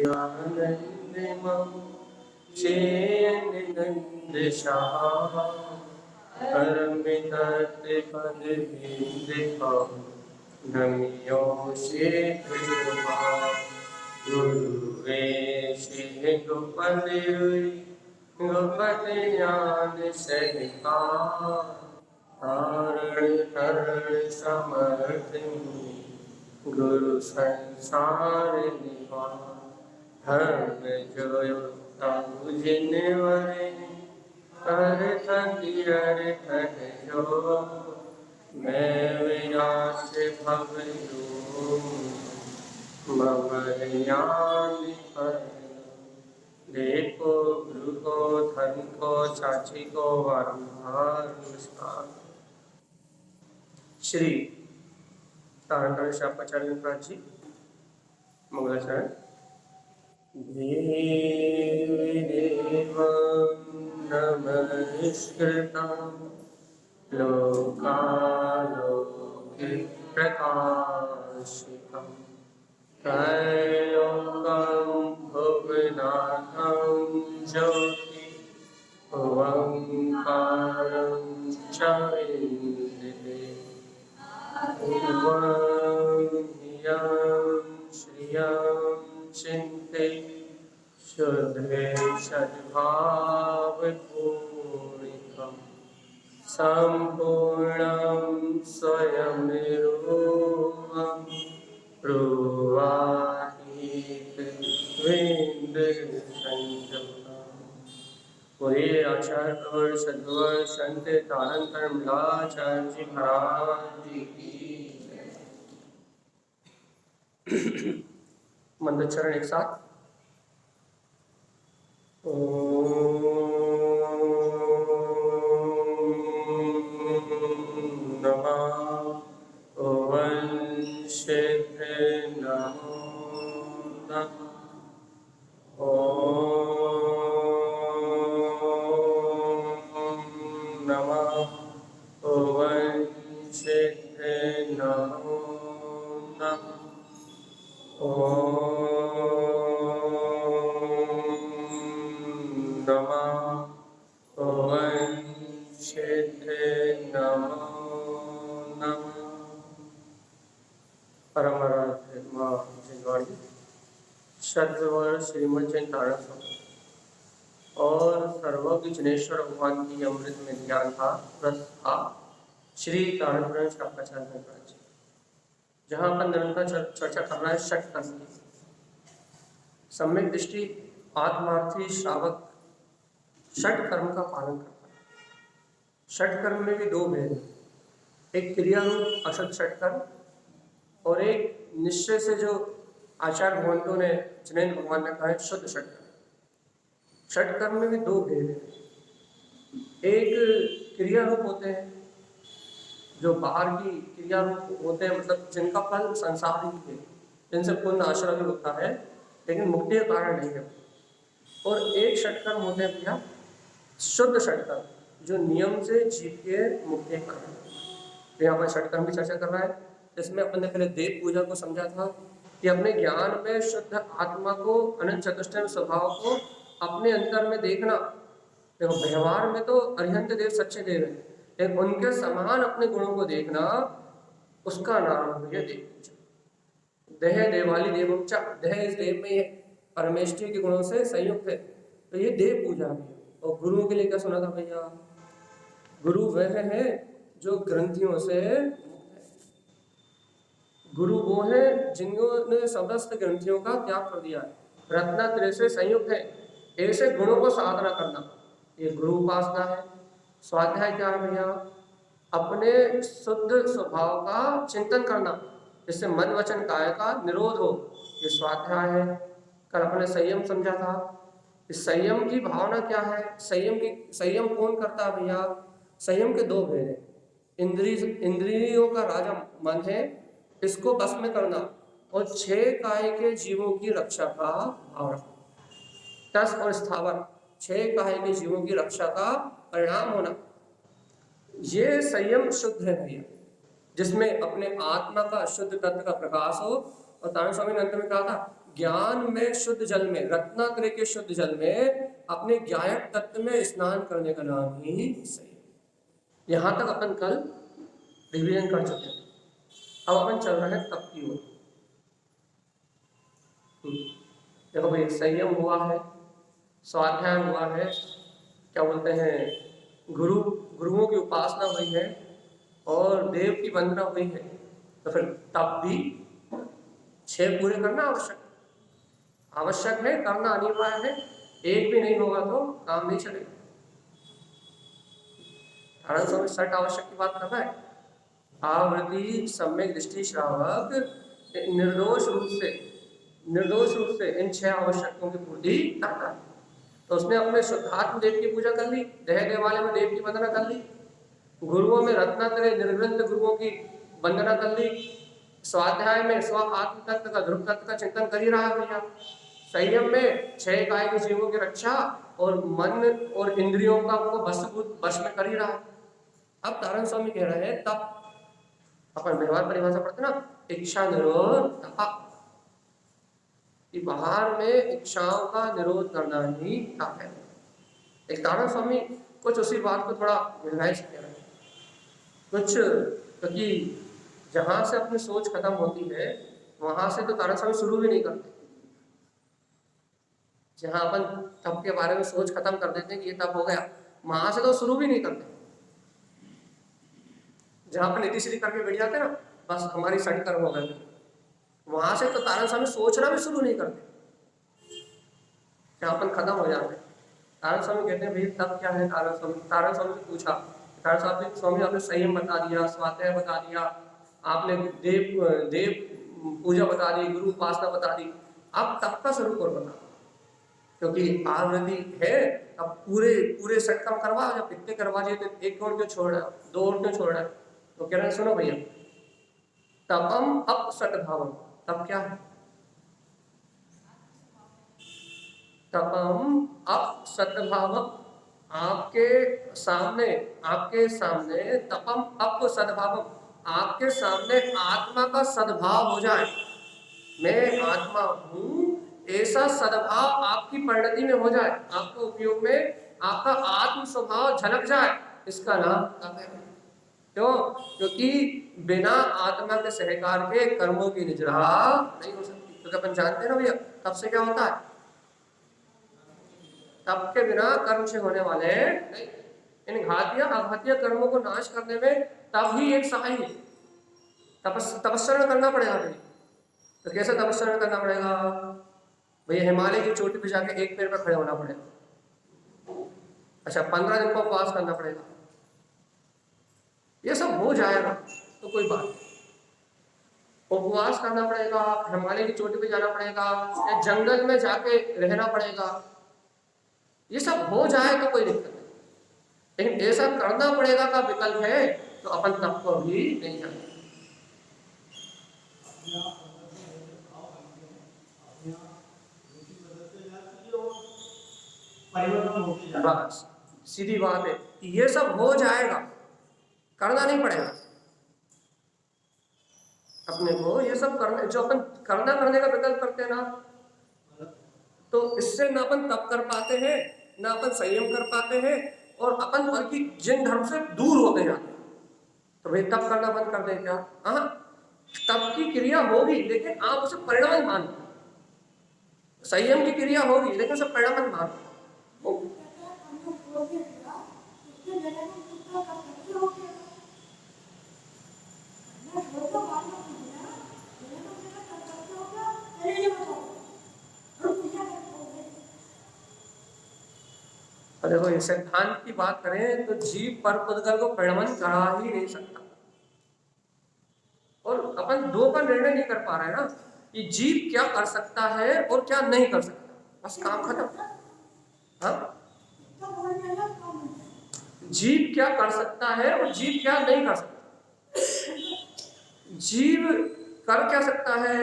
आनन्दमं चेन्नन्दशाः परमितत्पदविन्दकं नम्यो शेखरुमा गुरुवे श्री गोपतिरुई गोपति ज्ञान सहिता तारण तरण समर्थिनी गुरु संसार निवार धर्म जो तमु जिनवरे अर्थ तीर्थ जो मैं विनाश भव मम ज्ञान पर देखो गुरु को धन को चाची को वारंवार नमस्कार। श्री तारण शापाचार्य महाराज जी मंगलाचरण। देवं नमस्कृतं लोकालोकप्रकाशितं त्रैलोक्यं भुवनाथं ज्योति ओंकारं च विन्दते श्रियं चिन्ते शुद्धे सद्भावपूर्णिकं सम्पूर्णं स्वयं निरूपं प्रुवातीत विन्दसंयुक्तम्। पूरे आचार्य प्रवर सद्गुरु संत तारण कमलाचार्य जी महाराज जी की मंदचरण एक साथ। सद्गुरु श्रीमद तारण और सर्वज्ञ जनेश्वर भगवान की अमृत में ध्यान था रस था श्री तारण शापाचार्य महाराज जी, जहाँ पर निरंतर चर्चा कर रहा है षट कर्म की। सम्यक दृष्टि आत्मार्थी श्रावक षट कर्म का पालन करता है। षट कर्म में भी दो भेद हैं, एक क्रिया रूप अशुद्ध षट कर्म और एक निश्चय से जो आचार्य भगवंतों ने जिनेन्द्र भगवान ने कहा है शुद्ध षट कर्म। षट कर्म में भी दो भेद हैं, एक क्रिया रूप होते हैं जो बाहर की क्रिया रूप होते हैं, मतलब जिनका फल संसार ही है, जिनसे पुण्य आश्रय होता है लेकिन मुक्ति का कारण नहीं है। और एक षट कर्म होते हैं भैया शुद्ध षट कर्म जो नियम से जीव के मुक्ति का कारण। तो यहाँ पर षट कर्म की चर्चा कर रहा है, जिसमें अपन ने पहले देव पूजा को समझा था कि अपने ज्ञान में शुद्ध आत्मा को अनंत चतुष्टय स्वभाव को अपने अंतर में देखना। देखो व्यवहार में तो अरिहंत देव सच्चे देव हैं, लेकिन उनके समान अपने गुणों को देखना, उसका नाम है देव पूजा। देह देवाली देवम च, देह इस देव में ये परमेष्ठी के गुणों से संयुक्त है, तो ये देव पूजा भी है। और गुरुओं के लिए क्या सुना था भैया? गुरु वह है जो ग्रंथियों से गुरु वो है जिन्होंने समस्त ग्रंथियों का त्याग कर दिया है, रत्नात्रय से संयुक्त है। ऐसे गुणों को साधना करना, ये गुरु उपासना है। स्वाध्याय क्या है भैया? अपने शुद्ध स्वभाव का चिंतन करना, जिससे मन वचन काया का निरोध हो, ये स्वाध्याय है। कल अपने संयम समझा था। इस संयम की भावना क्या है? संयम कौन करता है भैया? संयम के दो भेद हैं। इंद्रियों का राजा मन है, इसको बस में करना, और 6 काय के जीवों की रक्षा का भाव रखना। तस और स्थावर 6 काय के जीवों की रक्षा का परिणाम होना, ये संयम शुद्ध है भैया, जिसमें अपने आत्मा का शुद्ध तत्व का प्रकाश हो। और तारण स्वामी ने अंत में कहा था ज्ञान में शुद्ध जल में, रत्नात्रय के शुद्ध जल में अपने ज्ञायक तत्व में स्नान करने का नाम ही संयम। यहाँ तक अपन कल रिवीजन कर चुके हैं। अब अपन चल रहे हैं तप की ओर। देखो भाई, संयम हुआ है, स्वाध्याय हुआ है, क्या बोलते हैं, गुरुओं की उपासना हुई है और देव की वंदना हुई है, तो फिर तप भी 6 पूरे करना आवश्यक है, करना अनिवार्य है। एक भी नहीं होगा तो काम नहीं चलेगा। कारण स्वामी 6 आवश्यक की बात कर रहा है। आवृत्ति, सम्यक दृष्टि, श्रावक निर्दोष रूप से इन 6 आवश्यकों की पूर्ति करता है। तो उसने अपने शुद्धात्म देव की पूजा कर ली, देह देवालय में देव की वंदना कर ली, गुरुओं में रत्नात्रय निर्ग्रंथ गुरुओं की वंदना कर ली, स्वाध्याय में स्व आत्म तत्व का, ध्रुव तत्व का चिंतन कर ही रहा भैया, संयम में 6 काय के जीवों की रक्षा और मन और इंद्रियों का वो वश में कर ही रहा। अब तारण स्वामी कह रहे हैं तप, अपन व्यवहार परिभाषा पढ़ते ना, इच्छा निरोध तप, कि बाहर में इच्छाओं का निरोध करना ही तप है। एक तारण स्वामी कुछ उसी बात को थोड़ा गहराई से कह रहे हैं कुछ, क्योंकि जहां से अपनी सोच खत्म होती है वहां से तो तारण स्वामी शुरू भी नहीं करते। जहां अपन तप के बारे में सोच खत्म कर देते हैं कि ये तप हो गया, वहां से तो शुरू भी नहीं करते। जहां अपन इति श्री करके बैठ जाते हैं ना, बस हमारी सट कर्म हो गए, वहां से तो तारण स्वामी सोचना भी शुरू नहीं करते, जहां अपन खत्म हो जाते हैं। तारण स्वामी कहते हैं भाई तप क्या है। तारण स्वामी से पूछा, तारण स्वामी आपने संयम बता दिया, स्वाध्याय बता दिया, आपने देव पूजा बता दी, गुरु उपासना बता दी, अब तप का स्वरूप और बता, क्योंकि आवृत्ति है, अब पूरे सेट काम करवा, जब इतने करवा दिए तो एक और क्यों छोड़ रहा है, 2 और क्यों छोड़ रहा है। तो कह रहे हैं सुनो भैया, तपम अप सद्भावम, तप क्या है? तपम अप सद्भावम, आपके सामने तपम अप सद्भावम, आपके सामने आत्मा का सद्भाव हो जाए, मैं आत्मा हूं, ऐसा सद्भाव आपकी परिणति में हो जाए, आपके उपयोग में आपका आत्म स्वभाव झलक जाए, इसका नाम तप है। क्यों? क्योंकि बिना आत्मा के सहकार के कर्मों की निजरा नहीं हो सकती। क्योंकि अपन जानते हैं ना भैया, तप से क्या होता है? तप के बिना कर्म से होने वाले नहीं। इन घातिया अघातिया कर्मों को नाश करने में तप ही एक सहाय है। तपस्या करना पड़ेगा भाई। तो कैसे तपस्या करना पड़ेगा भैया? हिमालय की चोटी पे जाके एक पैर पर खड़े होना पड़ेगा। अच्छा, 15 दिन का उपवास करना पड़ेगा। ये सब हो जाएगा तो कोई बात नहीं। उपवास करना पड़ेगा, हिमालय की चोटी पे जाना पड़ेगा, या जंगल में जाके रहना पड़ेगा, ये सब हो जाए तो कोई दिक्कत नहीं। लेकिन ऐसा करना पड़ेगा का विकल्प है तो अपन तप को भी नहीं जाएंगे। बस सीधी बात है, ये सब हो जाएगा, करना नहीं पड़ेगा अपने को। ये सब करने, जो अपन करने का विकल्प करते हैं ना, तो इससे ना अपन तप कर पाते हैं, ना अपन संयम कर पाते हैं, और अपन बल्कि जिन धर्म से दूर होते जाते हैं। तो भाई तप करना बंद कर दें क्या? हाँ, तप की क्रिया होगी लेकिन आप उसे परिणाम मानो। संयम की क्रिया होगी लेकिन उसे परिणाम मानो। देखो, इस सिद्धांत की बात करें तो जीव पर पुद्गल को परिणमन करा ही नहीं सकता, और अपन 2 का निर्णय नहीं कर पा रहे हैं ना कि जीव क्या कर सकता है और क्या नहीं कर सकता, बस काम खत्म। हाँ, जीव क्या कर सकता है और जीव क्या नहीं कर सकता। जीव कर क्या सकता है?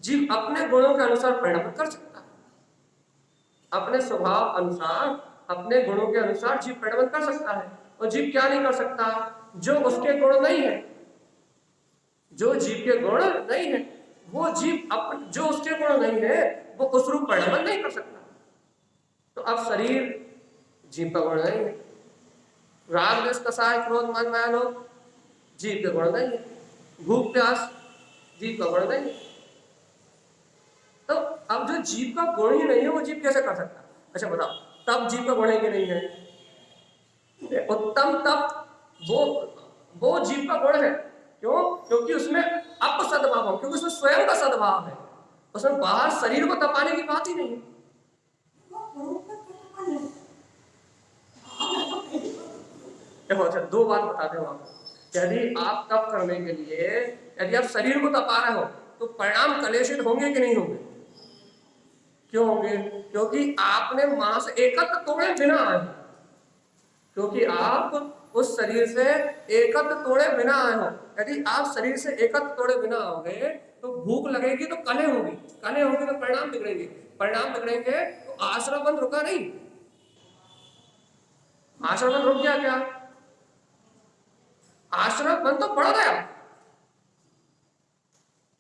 जीव अपने गुणों के अनुसार परिणमन कर सकता है, अपने स्वभाव अनुसार, अपने गुणों के अनुसार जीव परिणमन कर सकता है। और जीव क्या नहीं कर सकता? जो उसके गुण नहीं है, जो जीव के गुण नहीं है वो जीव अपन जो उसके गुण नहीं है वो उस रूप परिणमन नहीं कर सकता। तो अब शरीर जीव का गुण नहीं है, राग द्वेष कसाय क्रोध मान माया लोभ जीव के गुण नहीं है, भूख प्यास जीव का गुण नहीं है। तो अब जो जीव का गुण ही नहीं है वो जीव कैसे कर सकता? अच्छा बताओ, तब जीव का गुण है कि नहीं है? उत्तम तप वो जीव का गुण है। क्यों? क्योंकि उसमें अप सद्भाव है, क्योंकि उसमें स्वयं का सद्भाव है, उसमें बाहर शरीर को तपाने की बात ही नहीं है। देखो अच्छा दो बात बताते हो आप। यदि आप तप करने के लिए यदि आप शरीर को तपा रहे हो तो परिणाम कलेशित होंगे कि नहीं होंगे? क्यों होंगे? क्योंकि आपने मांस एकत्र तोड़े बिना आए, क्योंकि आप उस शरीर से एकत्र तोड़े बिना आए हो। यदि आप शरीर से एकत्र तोड़े बिना आओगे तो भूख लगेगी तो कले होगी, कले होगी तो परिणाम बिगड़ेंगे, परिणाम बिगड़ेंगे तो आश्रम बंद रुका नहीं, आश्रम बंद रुक गया क्या? आश्रम बंद तो बढ़ गया।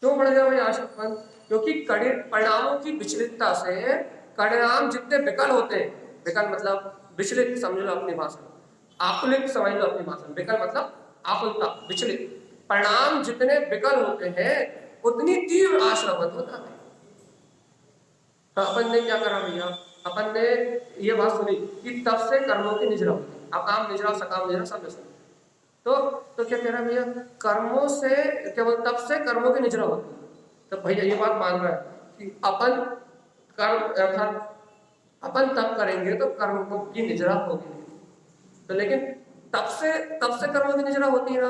क्यों बढ़ गया भाई आश्रम बंद? क्योंकि कड़े परिणामों की विचलितता से परिणाम जितने विकल होते हैं, विकल मतलब विचलित समझ लो अपनी भाषा में, आकुलित समझ लो अपनी भाषा में, विकल मतलब आकुलता विचलित, परिणाम जितने विकल होते हैं उतनी तीव्र आश्रम बंद होता है। तो अपन ने क्या करा भैया, अपन ने ये बात सुनी कि तब से कर्मों की निजरा होती है, अकाम निजरा सकाम निजरा सब सुनी। तो क्या कह रहा है भैया, कर्मों से केवल तब से कर्मों की निजरा होती है। तो भैया ये बात मान रहा है कि अपन कर्म अर्थात अपन तप करेंगे तो कर्मों की निजरा होगी, तो लेकिन तब से कर्मों की निजरा होती है ना,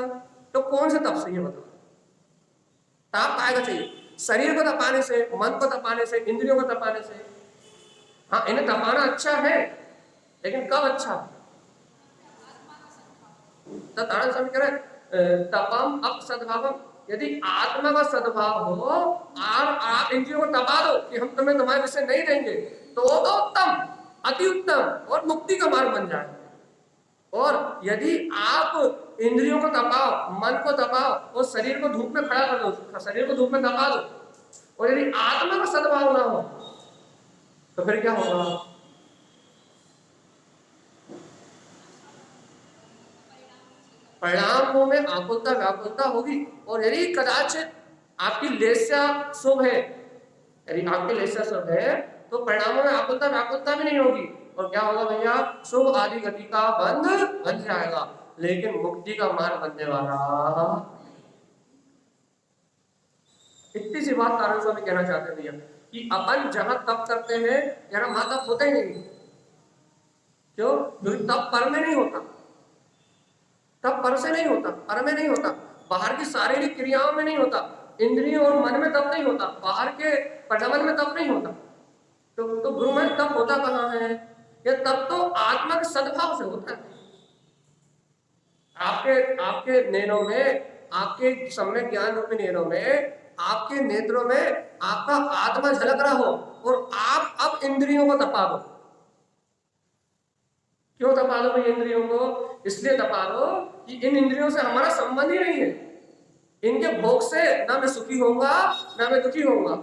तो कौन से तप से ये बताओ? ताप आएगा चाहिए शरीर को तपाने से, मन को तपाने से, इंद्रियों को तपाने से। हाँ इन्हें तपाना अच्छा है, लेकिन कब अच्छा? तो तारण स्वामी कह रहे तपम अप सद्भावम, यदि आत्मा का सद्भाव हो और आप इंद्रियों को तपा दो कि हम तुम्हें तुम्हारे विषय नहीं देंगे, तो उत्तम अति उत्तम और मुक्ति का मार्ग बन जाए। और यदि आप इंद्रियों को तपाओ, मन को तपाओ और शरीर को धूप में खड़ा कर दो, शरीर को धूप में तपा दो, और यदि आत्मा का सद्भाव ना हो तो फिर क्या होगा? परिणामों में आकुलता व्याकुलता होगी। और यदि कदाचित आपकी लेस्या शुभ है, यदि आपकी लेस्या शुभ है तो परिणामों में आकुलता व्याकुलता भी नहीं होगी। और क्या होगा भैया? शुभ आदि गति का बंध बन जाएगा, लेकिन मुक्ति का मार्ग बनने वाला। इतनी सी बात तारण स्वामी कहना चाहते हैं भैया कि अपन जहां तप करते हैं जहां वहां तप होता ही नहीं। क्यों? क्योंकि तप पर में नहीं होता, तब पर से नहीं होता, पर में नहीं होता, बाहर की शारीरिक क्रियाओं में नहीं होता, इंद्रियों और मन में तब नहीं होता, बाहर के प्रगमन में तब नहीं होता। तो गुरु में तब होता कहाँ है? ये तब तो आत्मा के सद्भाव से होता है। आपके नैनों में, आपके सम्यक ज्ञान रूपी नैनों में, आपके नेत्रों में आपका आत्मा झलक रहा हो और आप अब इंद्रियों को तपा दो। क्यों तपा दो भाई इंद्रियों को? इसलिए तपा दो कि इन इंद्रियों से हमारा संबंध ही नहीं है, इनके भोग से ना मैं सुखी होऊंगा ना मैं दुखी होऊंगा,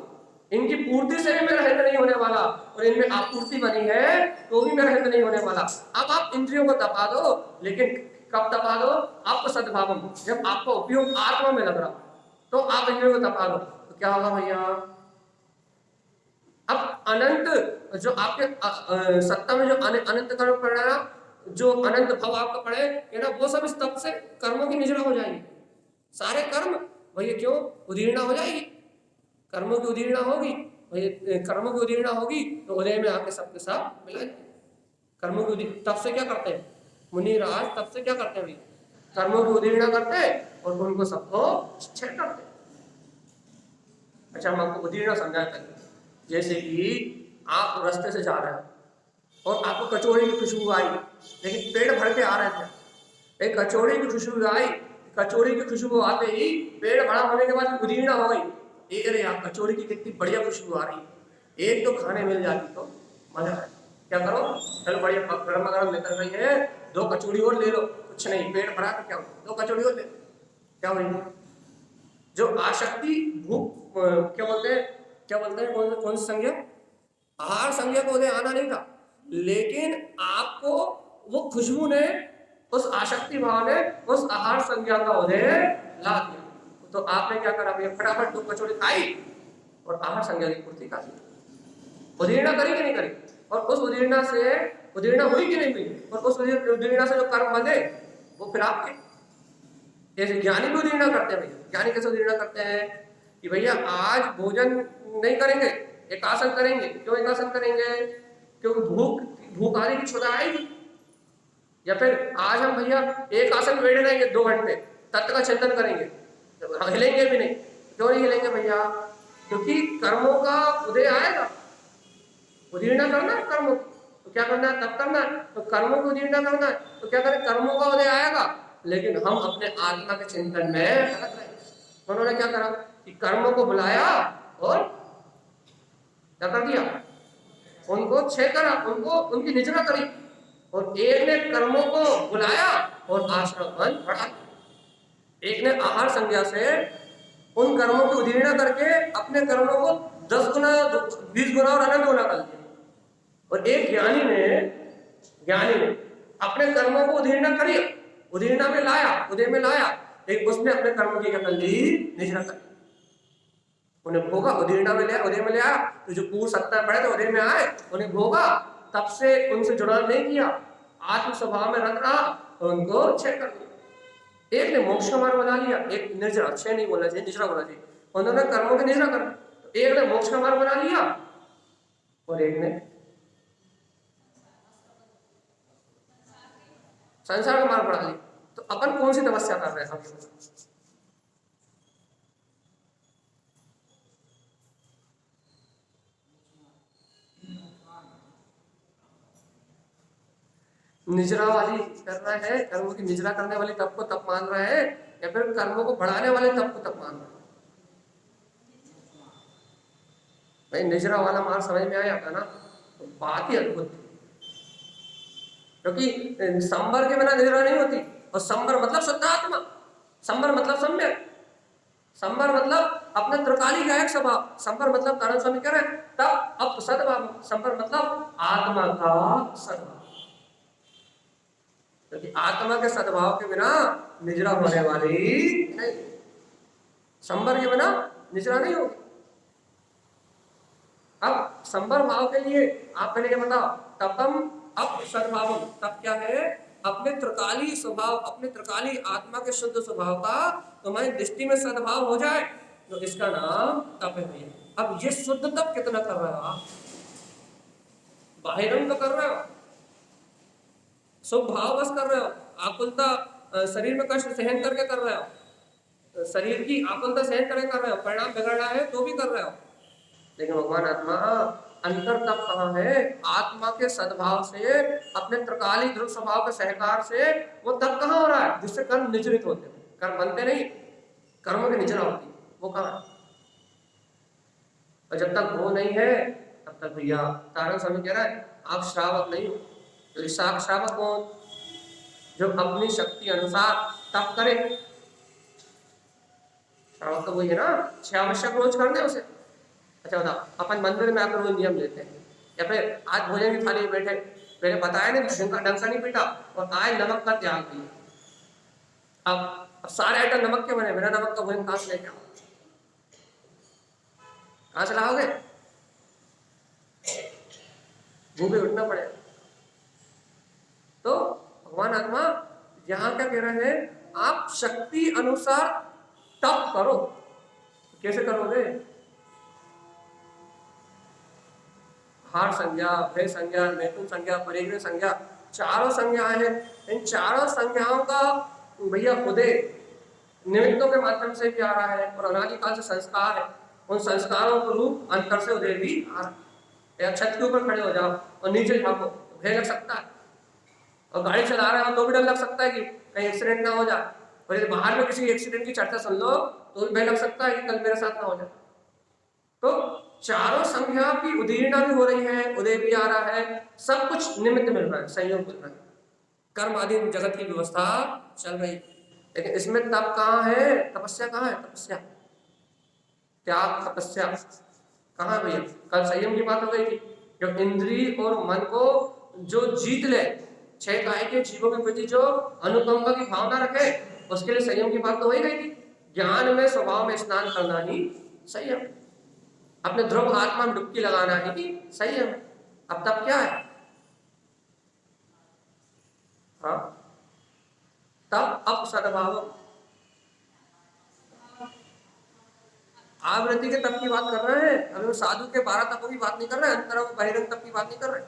इनकी पूर्ति से भी मेरा हित नहीं होने वाला, और इनमें आपूर्ति बनी है तो भी मेरा हित नहीं होने वाला। अब आप इंद्रियों को तपा दो, लेकिन कब तपा दो? आपको सद्भावम, जब आपका उपयोग आत्मा में लग रहा तो आप इंद्रियों को तपा दो। तो क्या होगा भैया? अब अनंत जो आपके सत्ता में जो अनंत कर्म परिणाम, जो अनंत भाव आपका पड़े है ना, वो सब इस तप से कर्मों की निजरा हो जाएगी। सारे कर्म भैया क्यों उदीर्णा हो जाएगी, कर्मों की उदीर्णा होगी भैया, कर्मों की उदीर्णा होगी तो उदय में आके सबके साथ मिला जाए। कर्मों की तप से क्या करते हैं मुनि राज? तप से क्या करते हैं भैया? कर्मों की उदीर्णा करते हैं और उनको सबको छेद करते हैं। अच्छा हम आपको उदीर्णा समझाते हैं। जैसे कि आप रास्ते से जा रहे हैं और आपको कचौड़ी की खुशबू आई, लेकिन पेट भर के आ रहे थे, एक कचौड़ी की खुशबू आई, कचौड़ी की खुशबू आते ही पेट बड़ा होने के बाद उदीर्णा हो गई, अरे यार कचौड़ी की कितनी बढ़िया खुशबू आ रही, एक तो खाने मिल जाती तो मजा आए। क्या करो, चलो बढ़िया गरम गरम निकल रही है, 2 कचौड़ी और ले लो, कुछ नहीं पेट भरा तो क्या हो, 2 कचौड़ी और ले, क्या हुई? जो आसक्ति भूख क्या बोलते हैं कौन सी संज्ञा, आहार संज्ञा को उदय आना नहीं था, लेकिन आपको वो खुशबू ने, उस आसक्ति भाव ने उस आहार संज्ञा का उदय ला दिया। तो आपने क्या करा भैया, फटाफट 2 कचौड़ी खाई और आहार संज्ञा की पूर्ति कर दी। उदीर्णा करी कि नहीं करी, और उस उदीर्णा से उदीर्णा हुई कि नहीं हुई, और उस उदीर्णा से जो कर्म बने वो फिर आपके। जैसे ज्ञानी भी उदीर्णा करते हैं भैया। ज्ञानी कैसे उदीर्णा करते हैं कि भैया आज भोजन नहीं करेंगे, एक आसन करेंगे। क्यों एक आसन करेंगे, क्योंकि भूख आने की क्षुधा आएगी। या फिर आज हम भैया एक आसन बैठ रहेंगे 2 घंटे, तत्व का चिंतन करेंगे, तो हिलेंगे भी नहीं। क्यों नहीं हिलेंगे भैया, क्योंकि कर्मों का उदय आएगा। उदीर्णा करना है कर्मों की, तो क्या करना है, तब करना है। तो कर्मों को उदीर्णा करना है तो क्या करें, कर्मों का उदय आएगा, लेकिन हम अपने आत्मा के चिंतन में अटक रहे। उन्होंने क्या करा कि कर्मों को बुलाया और क्या कर दिया, उनको क्षय करा, उनको उनकी निचरा करी। और एक ने कर्मों को बुलाया और आश्रम बन बढ़ा। एक ने आहार संज्ञा से उन कर्मों की उदीर्णा करके अपने कर्मों को 10 गुना 20 गुना और अनंत गुना कर दिया। और एक ज्ञानी ने अपने कर्मों को उदीर्णा करी, उदीर्णा में लाया, उदय में लाया, लेकिन उसने अपने कर्मों की क्या कर ली, निचरा कर ली। उन्हें भोगा, उदीर्णा में लिया, उदय में लिया, तो जो पूर्व सत्ता पड़े थे उदय में आए, उन्हें भोगा, तब से उनसे जुड़ाव नहीं किया, आत्म स्वभाव में रख रहा और उनको क्षय कर दिया। एक ने मोक्ष का मार्ग बना लिया, एक निर्जरा, क्षय नहीं बोलना चाहिए, निचरा बोलना चाहिए। उन्होंने कर्मों की निचरा कर, तो एक ने मोक्ष का मार्ग बना लिया और एक ने संसार का मार्ग बना लिया। तो अपन कौन सी तपस्या कर रहे हैं, निजरा वाली कर रहा है, कर्मों की निजरा करने वाली तप को तप मान रहा है, या फिर कर्मों को बढ़ाने वाले तप को तप मान रहा है। भाई निजरा वाला मार्ग समझ में आया था ना, तो बात ही अद्भुत थी। क्योंकि संबर के बिना निजरा नहीं होती, और संबर मतलब शुद्ध आत्मा, संबर मतलब सम्यक, संबर मतलब अपने त्रिकाली का एक स्वभाव, संबर मतलब तारण स्वामी कह रहे हैं तब अब सद्भाव, संबर मतलब आत्मा का सद्भाव। क्योंकि आत्मा के सद्भाव के बिना निजरा होने वाली नहीं, संबर के बिना निजरा नहीं होगी। अब संबर भाव के लिए आप पहले क्या बताओ, तपम अब सद्भाव, तब क्या है, अपने त्रिकाली स्वभाव, अपने त्रिकाली आत्मा के शुद्ध स्वभाव का तुम्हारी दृष्टि में सद्भाव हो जाए, तो इसका नाम तप है भैया। अब ये शुद्ध तप कितना कर रहे हो आप, बाहिरंग तो कर रहे हो, शुभ भाव बस कर रहे हो, आकुलता शरीर में कष्ट सहन करके कर रहे हो, शरीर की आकुलता सहन करके कर रहे हो, परिणाम बिगड़ रहा है तो भी कर रहे हो। लेकिन भगवान आत्मा अंतर तप कहाँ है, आत्मा के सद्भाव से, अपने त्रिकाली ध्रुव स्वभाव के सहकार से वो तप कहाँ हो रहा है, जिससे कर्म निचरित होते हैं, कर्म बनते नहीं, कर्मों की निचरा होती है, वो कहाँ। और जब तक वो नहीं है तब तक भैया तारण स्वामी कह रहा है आप श्रावक नहीं हो। तो श्रावक कौन, जो अपनी शक्ति अनुसार तप करे। श्रावक तो वही है ना, 6 आवश्यक रोज करने उसे। अच्छा बताओ, अपन मंदिर में आकर रोज नियम लेते हैं, या फिर आज भोजन की थाली में बैठे, मैंने बताया नहीं डंका नहीं पीटा और आज नमक का त्याग किया। अब सारे आइटम नमक के बने, बिना नमक का भोजन कहाँ से लेके आओ, कहाँ से लाओगे, भूखे उठना पड़ेगा। तो भगवान आत्मा यहाँ क्या कह रहे हैं, आप शक्ति अनुसार तप करो। कैसे करोगे, हार संज्ञा, भय संज्ञा, मैथुन संज्ञा, परिग्रह संज्ञा, चारों संज्ञाएं हैं। इन चारों संज्ञाओं का भैया उदय निमित्तों के माध्यम से भी आ रहा है, और अनादिकाल से संस्कार है, उन संस्कारों के रूप अंतर से उदय भी आ रहा है। छत के ऊपर खड़े हो जाओ और नीचे झाँको, भय लग सकता है, और गाड़ी चला रहे हो तो भी डर लग सकता है कि कहीं एक्सीडेंट ना हो जाए, और यदि बाहर में किसी एक्सीडेंट की चर्चा सुन लो तो भी भय लग सकता है कि कल मेरे साथ ना हो जाए। तो चारों संज्ञा की उदीर्णा भी हो रही है, उदय भी आ रहा है, सब कुछ निमित्त मिल रहा है, संयोग मिल रहा है, कर्म आदि जगत की व्यवस्था चल रही है। लेकिन इसमें तप कहाँ है, तपस्या कहाँ है, तपस्या त्याग तपस्या कहाँ भैया? कल संयम की बात हो गई थी। जब इंद्रिय और मन को जो जीत ले, 6 काय के जीवों के प्रति जो अनुकंपा की भावना रखे, उसके लिए संयम की बात तो हो ही गई थी। ज्ञान में स्वभाव में स्नान करना ही संयम, अपने ध्रुव आत्मा में डुबकी लगाना ही संयम। अब तब क्या है? हाँ, तब अब सद्भाव आवृत्ति के तप की बात कर रहे हैं। अभी वो साधु के 12 तपों की बात नहीं कर रहे, अंतरंग बहिरंग तप की बात नहीं कर रहे,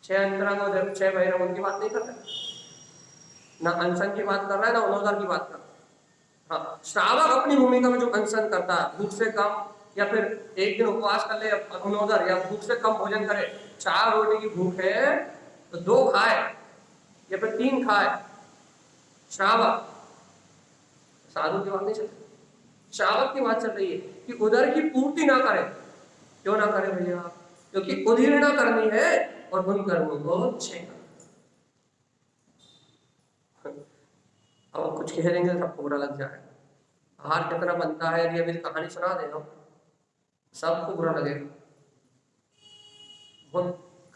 6 अंतरंग और 6 बहिरंग उनकी बात नहीं कर रहे, ना अनशन की बात कर रहा है ना उनोदर की बात कर रहा है। हाँ, श्रावक अपनी भूमिका में जो अनशन करता है, भूख से कम या फिर एक दिन उपवास कर ले अनोदर, या भूख से कम भोजन करे, 4 रोटी की भूख है तो 2 खाए या फिर 3 खाए, श्रावक। साधु की बात नहीं चल, श्रावक की बात चल रही है कि उदर की पूर्ति ना करे। क्यों ना करे भैया? क्योंकि उदीर्णा करनी है और उन कर्मों को छेड़ना। अब कुछ कह देंगे सबको बुरा लग जाए, आहार कितना बनता है, यदि अभी कहानी सुना दे हम सबको बुरा लगेगा। बहुत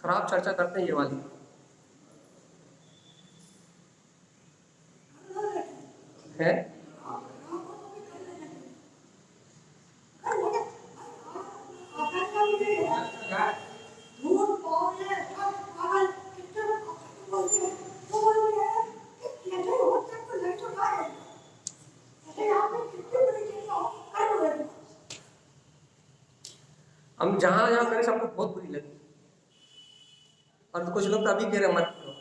खराब चर्चा करते हैं ये वाली है। हम जहां जहां करें सबको बहुत बुरी लगी, और तो कुछ लोग तो अभी कह रहे मत करो।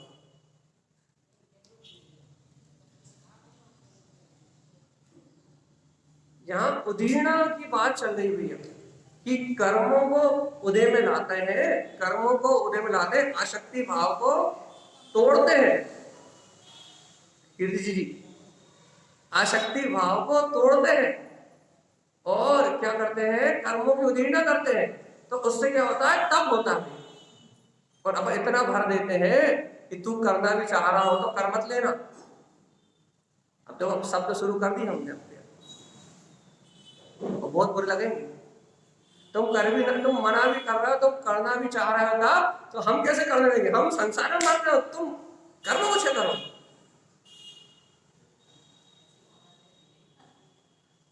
यहाँ उदीर्णा की बात चल रही हुई है कि कर्मों को उदय में लाते हैं, कर्मों को उदय में लाते हैं, आसक्ति भाव को तोड़ते हैं। कीर्ति जी आसक्ति भाव को तोड़ते हैं और क्या करते हैं? कर्मों की उदीर्णा करते हैं। तो उससे क्या होता है? तब होता है। और अब इतना भर देते हैं कि तू करना भी चाह रहा हो तो कर मत लेना। अब तो शब्द शुरू कर दी हमने अपने, तो बहुत बुरे लगेंगे। तुम कर भी ना, तुम मना भी कर रहे हो, तुम करना भी चाह रहे हो ना, तो हम कैसे करने देंगे? हम संसार में मर रहे हो, तुम कर्म कुछ करो।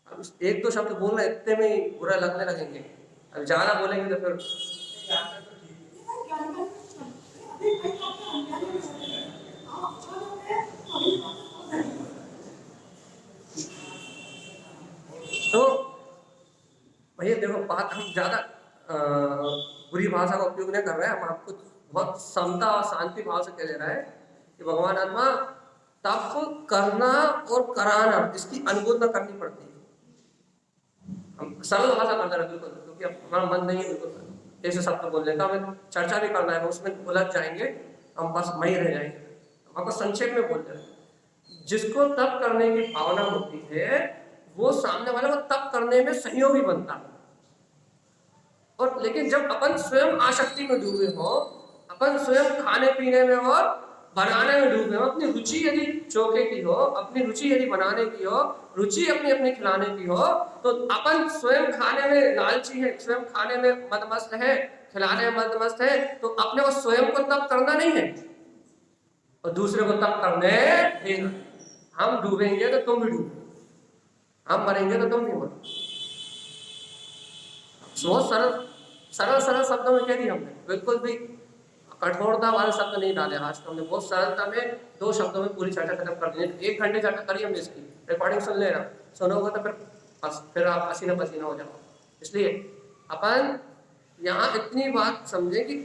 अब एक दो शब्द बोल रहे इतने में ही बुरा लगने लगेंगे, अब ज्यादा बोलेंगे तो फिर तो भैया देखो, बात हम ज्यादा बुरी भाषा का उपयोग नहीं कर रहे हैं। हम आपको बहुत समता और शांति भाव से कह दे रहे हैं कि भगवान आत्मा तप करना और कराना, इसकी अनुमोदना करनी पड़ती है। हम सरल भाषा कर रहे हैं बिल्कुल, क्योंकि हमारा मन नहीं है बिल्कुल ऐसे शब्द बोलने का। हमें चर्चा भी करना है, उसमें उलझ जाएंगे, हम बस वहीं रह जाएंगे। हम आपको संक्षेप में बोल रहे हैं, जिसको तप करने की भावना होती है वो सामने वाले को तप करने में सहयोगी बनता है। और लेकिन जब अपन स्वयं आसक्ति में डूबे हो, अपन स्वयं खाने पीने में और बनाने में डूबे हो, अपनी रुचि यदि चोखे की हो, अपनी रुचि यदि बनाने की हो, रुचि अपनी अपनी खिलाने की हो, तो अपन स्वयं खाने में लालची है, स्वयं खाने में मदमस्त है, खिलाने में मदमस्त है, तो अपने को स्वयं को तप करना नहीं है और दूसरे को तप करने देना। हम डूबेंगे तो तुम भी डूबो, हम मरेंगे तो तुम भी मरो। बहुत सरल सरल सरल शब्दों में कह दिया हमने, बिल्कुल भी कठोरता वाले शब्द नहीं डाले। आज तो हमने बहुत सरलता में 2 शब्दों में पूरी चर्चा खत्म कर दी। 1 घंटे चर्चा करी हमने इसकी, रिकॉर्डिंग सुन लेना, सुनोगे तो फिर आप पसीना पसीना हो जाओ। इसलिए अपन यहाँ इतनी बात समझे कि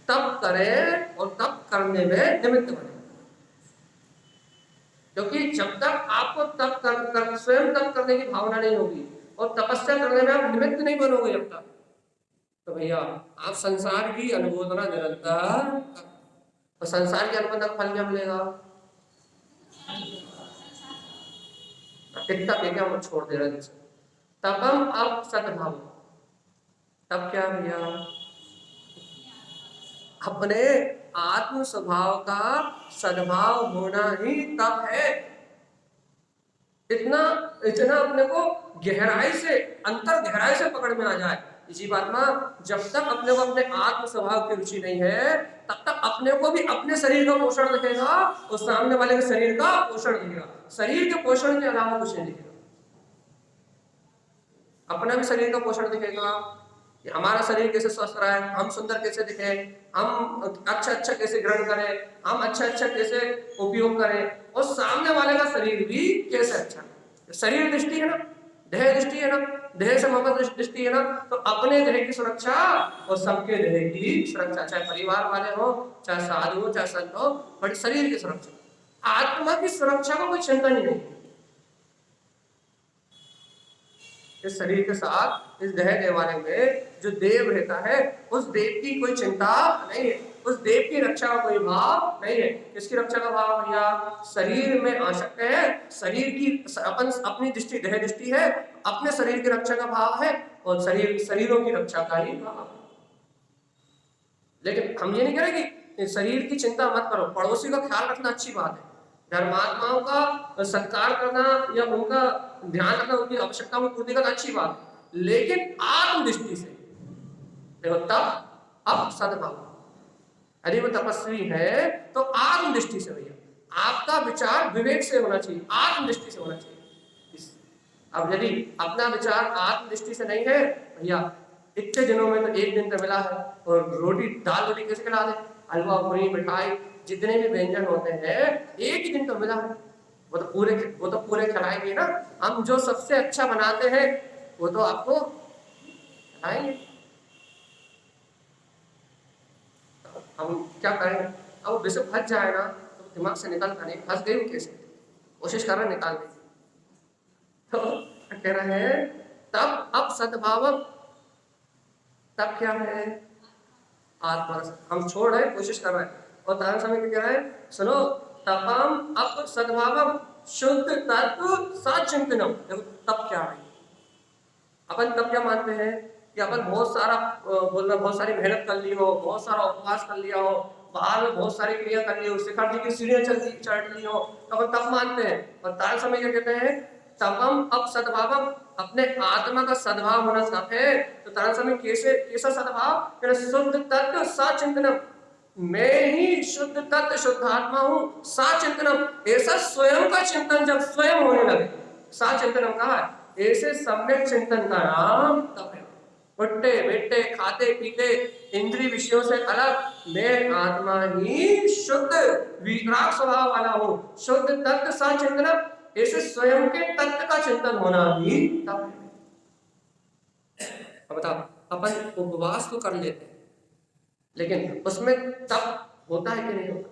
तप करें और तप करने में निमित्त बने, क्योंकि जब तक आपको तप कर स्वयं तप करने की भावना नहीं होगी और तपस्या करने में आप निमित्त नहीं बनोगे जब तक, तो भैया आप संसार की अनुमोदना निरंतर, तो संसार की अनुमोदना का फल क्या मिलेगा? कितना क्या मत छोड़ दे रहे। तपम अब सद्भाव, तब क्या भैया? अपने आत्म स्वभाव का सद्भाव होना ही तप है। इतना इतना अपने को गहराई से, अंतर गहराई से पकड़ में आ जाए। इसी बात में जब तक अपने को अपने आत्म स्वभाव की रुचि नहीं है, तब तक अपने को भी अपने शरीर का पोषण दिखेगा और सामने वाले के शरीर का पोषण दिखेगा। शरीर के पोषण के अलावा कुछ नहीं दिखेगा। अपना भी शरीर का पोषण दिखेगा कि हमारा शरीर कैसे स्वस्थ रहा है, हम सुंदर कैसे दिखे, हम अच्छा कैसे ग्रहण करें, हम अच्छा कैसे उपयोग करें, और सामने वाले का शरीर भी कैसे अच्छा। शरीर दृष्टि है ना, देह दृष्टि है ना, देह से ममत्व दृष्टि है ना, तो अपने देह की सुरक्षा और सबके देह की सुरक्षा, चाहे परिवार वाले हो, चाहे साधु हो, चाहे संत हो, बट शरीर की सुरक्षा, आत्मा की सुरक्षा का कोई चिंता नहीं। इस शरीर के साथ, इस देह देवालय में जो देव रहता है, उस देव की कोई चिंता नहीं है, उस देव की रक्षा का कोई भाव नहीं है। किसकी रक्षा का भाव भैया? शरीर में आसक्त है, शरीर की अपनी दृष्टि देह दृष्टि है, अपने शरीर की रक्षा का भाव है, और शरीरों की रक्षा का ही भाव है। लेकिन हम ये नहीं कह रहे कि शरीर की चिंता मत करो, पड़ोसी का ख्याल रखना अच्छी बात है, धर्मात्माओं का सत्कार करना या उनका ध्यान रखना, उनकी आवश्यकताओं की पूर्ति करना अच्छी बात है, लेकिन आत्म दृष्टि से देखो, तब अब सद्भाव। यदि वो तपस्वी है तो आत्म दृष्टि से भैया, आपका विचार विवेक से होना चाहिए, आत्म दृष्टि से होना चाहिए। अब यदि अपना विचार आत्म दृष्टि से नहीं है भैया, इतने दिनों में तो एक दिन तो मिला है, और रोटी दाल रोटी कैसे खिला दे, हलवा पूरी मिठाई जितने भी व्यंजन होते हैं एक ही दिन तो मिला है, वो तो पूरे खिलाएंगे ना। हम जो सबसे अच्छा बनाते हैं वो तो आपको खिलाएंगे, हम क्या करें? अब विषय फंस जाए ना तो दिमाग से निकलता नहीं, फंस गई कैसे, कोशिश कर रहे निकाल दे। तो कह रहे हैं तब अब सद्भाव, तब क्या है? आत्मा हम छोड़ रहे, कोशिश कर रहे हैं, और तारण समय क्या कह रहे हैं? सुनो, तपम अब सद्भावम शुद्ध तत्व साचिंतनम। देखो तब क्या है, अपन तब क्या मानते हैं कि अपन बहुत सारा बोलना, बहुत सारी मेहनत कर ली हो, बहुत सारा उपवास कर लिया हो, बाहर में बहुत सारी क्रिया कर ली हो, शिखर जी की सीढ़ियां चढ़ ली हो, तो अपन तब मानते हैं। और तारण समय क्या कहते हैं? तपम अब सद्भावम, अपने आत्मा का सद्भाव होना तप है। तो तारण समय कैसा सद्भाव? शुद्ध तत्व साचिंतनम, मैं ही शुद्ध तत्व शुद्ध आत्मा हूं, साचिंतनम, ऐसा स्वयं का चिंतन जब स्वयं होने लगे, साचिंतनम कहा है, ऐसे सम्यक चिंतन का नाम तप है। उठते बैठते खाते पीते इंद्रिय विषयों से अलग मैं आत्मा ही शुद्ध विराग स्वभाव वाला हूं, शुद्ध तत्व साचिंतनम, ऐसे स्वयं के तत्व का चिंतन होना भी तप है। अब बताओ, अपन उपवास तो कर लेते हैं, लेकिन उसमें तप होता है कि नहीं होता?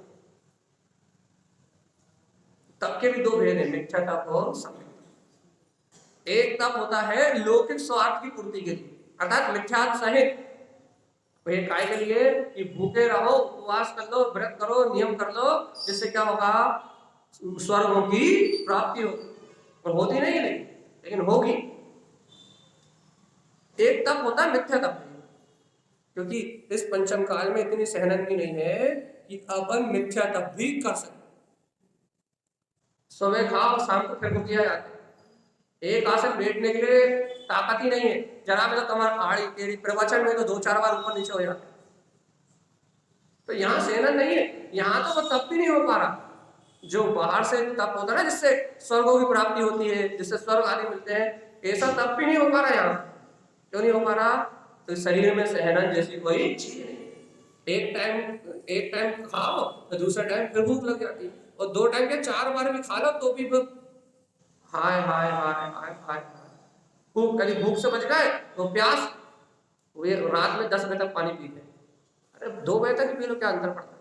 तप के भी दो भेद हैं, मिथ्या तप और सम्यक तप। एक तप होता है लौकिक स्वार्थ की पूर्ति के लिए, अर्थात मिथ्यात्व सहित, काय के लिए कि भूखे रहो, उपवास कर लो, व्रत करो, नियम कर लो, जिससे क्या होगा? स्वर्गों की प्राप्ति हो, और होती नहीं है लेकिन होगी। एक तप होता है मिथ्या तप, क्योंकि इस पंचम काल में इतनी सहनत भी नहीं है कि अपन मिथ्या तप भी कर सके। सुबह खाओ, शाम को फिर को किया जाता है, एक आसन बैठने के लिए ताकत ही नहीं है, जरा में तो तुम्हारा आड़ी टेढ़ी, प्रवचन में तो 2-4 बार ऊपर नीचे हो जाता है। तो यहाँ सहनत नहीं है, यहाँ तो वो तप भी नहीं हो पा रहा जो बाहर से तप होता है ना, जिससे स्वर्गों की प्राप्ति होती है, जिससे स्वर्ग आदि मिलते हैं, ऐसा तप भी नहीं हो पा रहा यहाँ। क्यों नहीं हो पा रहा? तो शरीर में सहनत जैसी कोई चीज नहीं। एक टाइम खाओ तो दूसरा टाइम फिर भूख लग जाती है, और 2 टाइम के 4 बार भी खा लो तो भी हाय हाय हाय हाय हाय, भूख, कभी भूख से बच गए तो प्यास, वे रात में 10 बजे तक पानी पीते, अरे 2 बजे तक पी लो, क्या अंतर पड़ता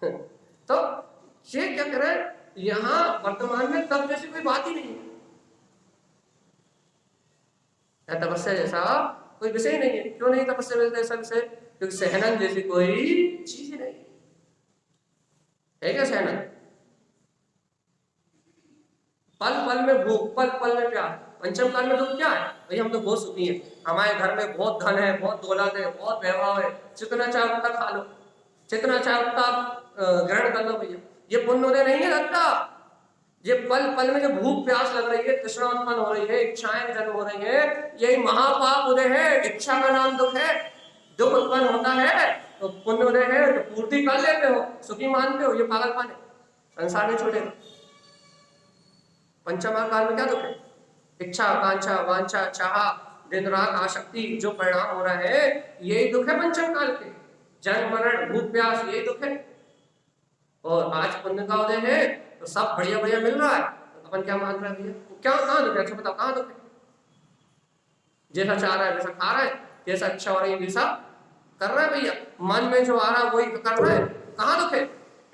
है? तो ये क्या करे, यहाँ वर्तमान में तप जैसी कोई बात ही नहीं है, तपस्या जैसा कोई विषय नहीं है। क्यों नहीं तपस्या जैसा विषय? क्योंकि सहनन जैसी कोई चीज ही नहीं है। क्या सहनन? पल पल में भूख, पल पल में प्यास, पंचम काल में दुख क्या है? भाई हम तो बहुत सुखी हैं, हमारे घर में बहुत धन है, बहुत दौलत है, बहुत वैभव है, जितना चाहे उतना खा लो, जितना चाहे उतना ग्रहण कर लो भैया, ये पुण्य उदय नहीं है लगता। ये पल पल में जो भूख प्यास लग रही है, तृष्णा उत्पन्न हो रही है, इच्छाएं जन्म हो रही है, यही महापाप उदय है। इच्छा का नाम दुख है। दुख उत्पन्न होता है तो पुण्य उदय है, तो पूर्ति कर लेते हो, सुखी मानते हो, ये पागलपन है, संसार नहीं छूटेगा। पंचमहाकाल में क्या दुख है? इच्छा, आकांक्षा, वांछा, चाह, दिन रात आसक्ति, जो परिणाम हो रहा है, यही दुख है पंचम काल के। जन्म मरण भूख प्यास, यही दुख है। और आज पुण्य का उदय है तो सब बढ़िया बढ़िया मिल रहा है, तो अपन क्या मान रहे हैं भैया? क्या कहाँ दुख है? अच्छा बताओ, कहाँ दुख है? जैसा चाह रहा है वैसा खा रहा है, जैसा अच्छा हो रहा है वैसा कर रहा है भैया, मन में जो आ रहा है वही कर रहा है, कहाँ दुख है?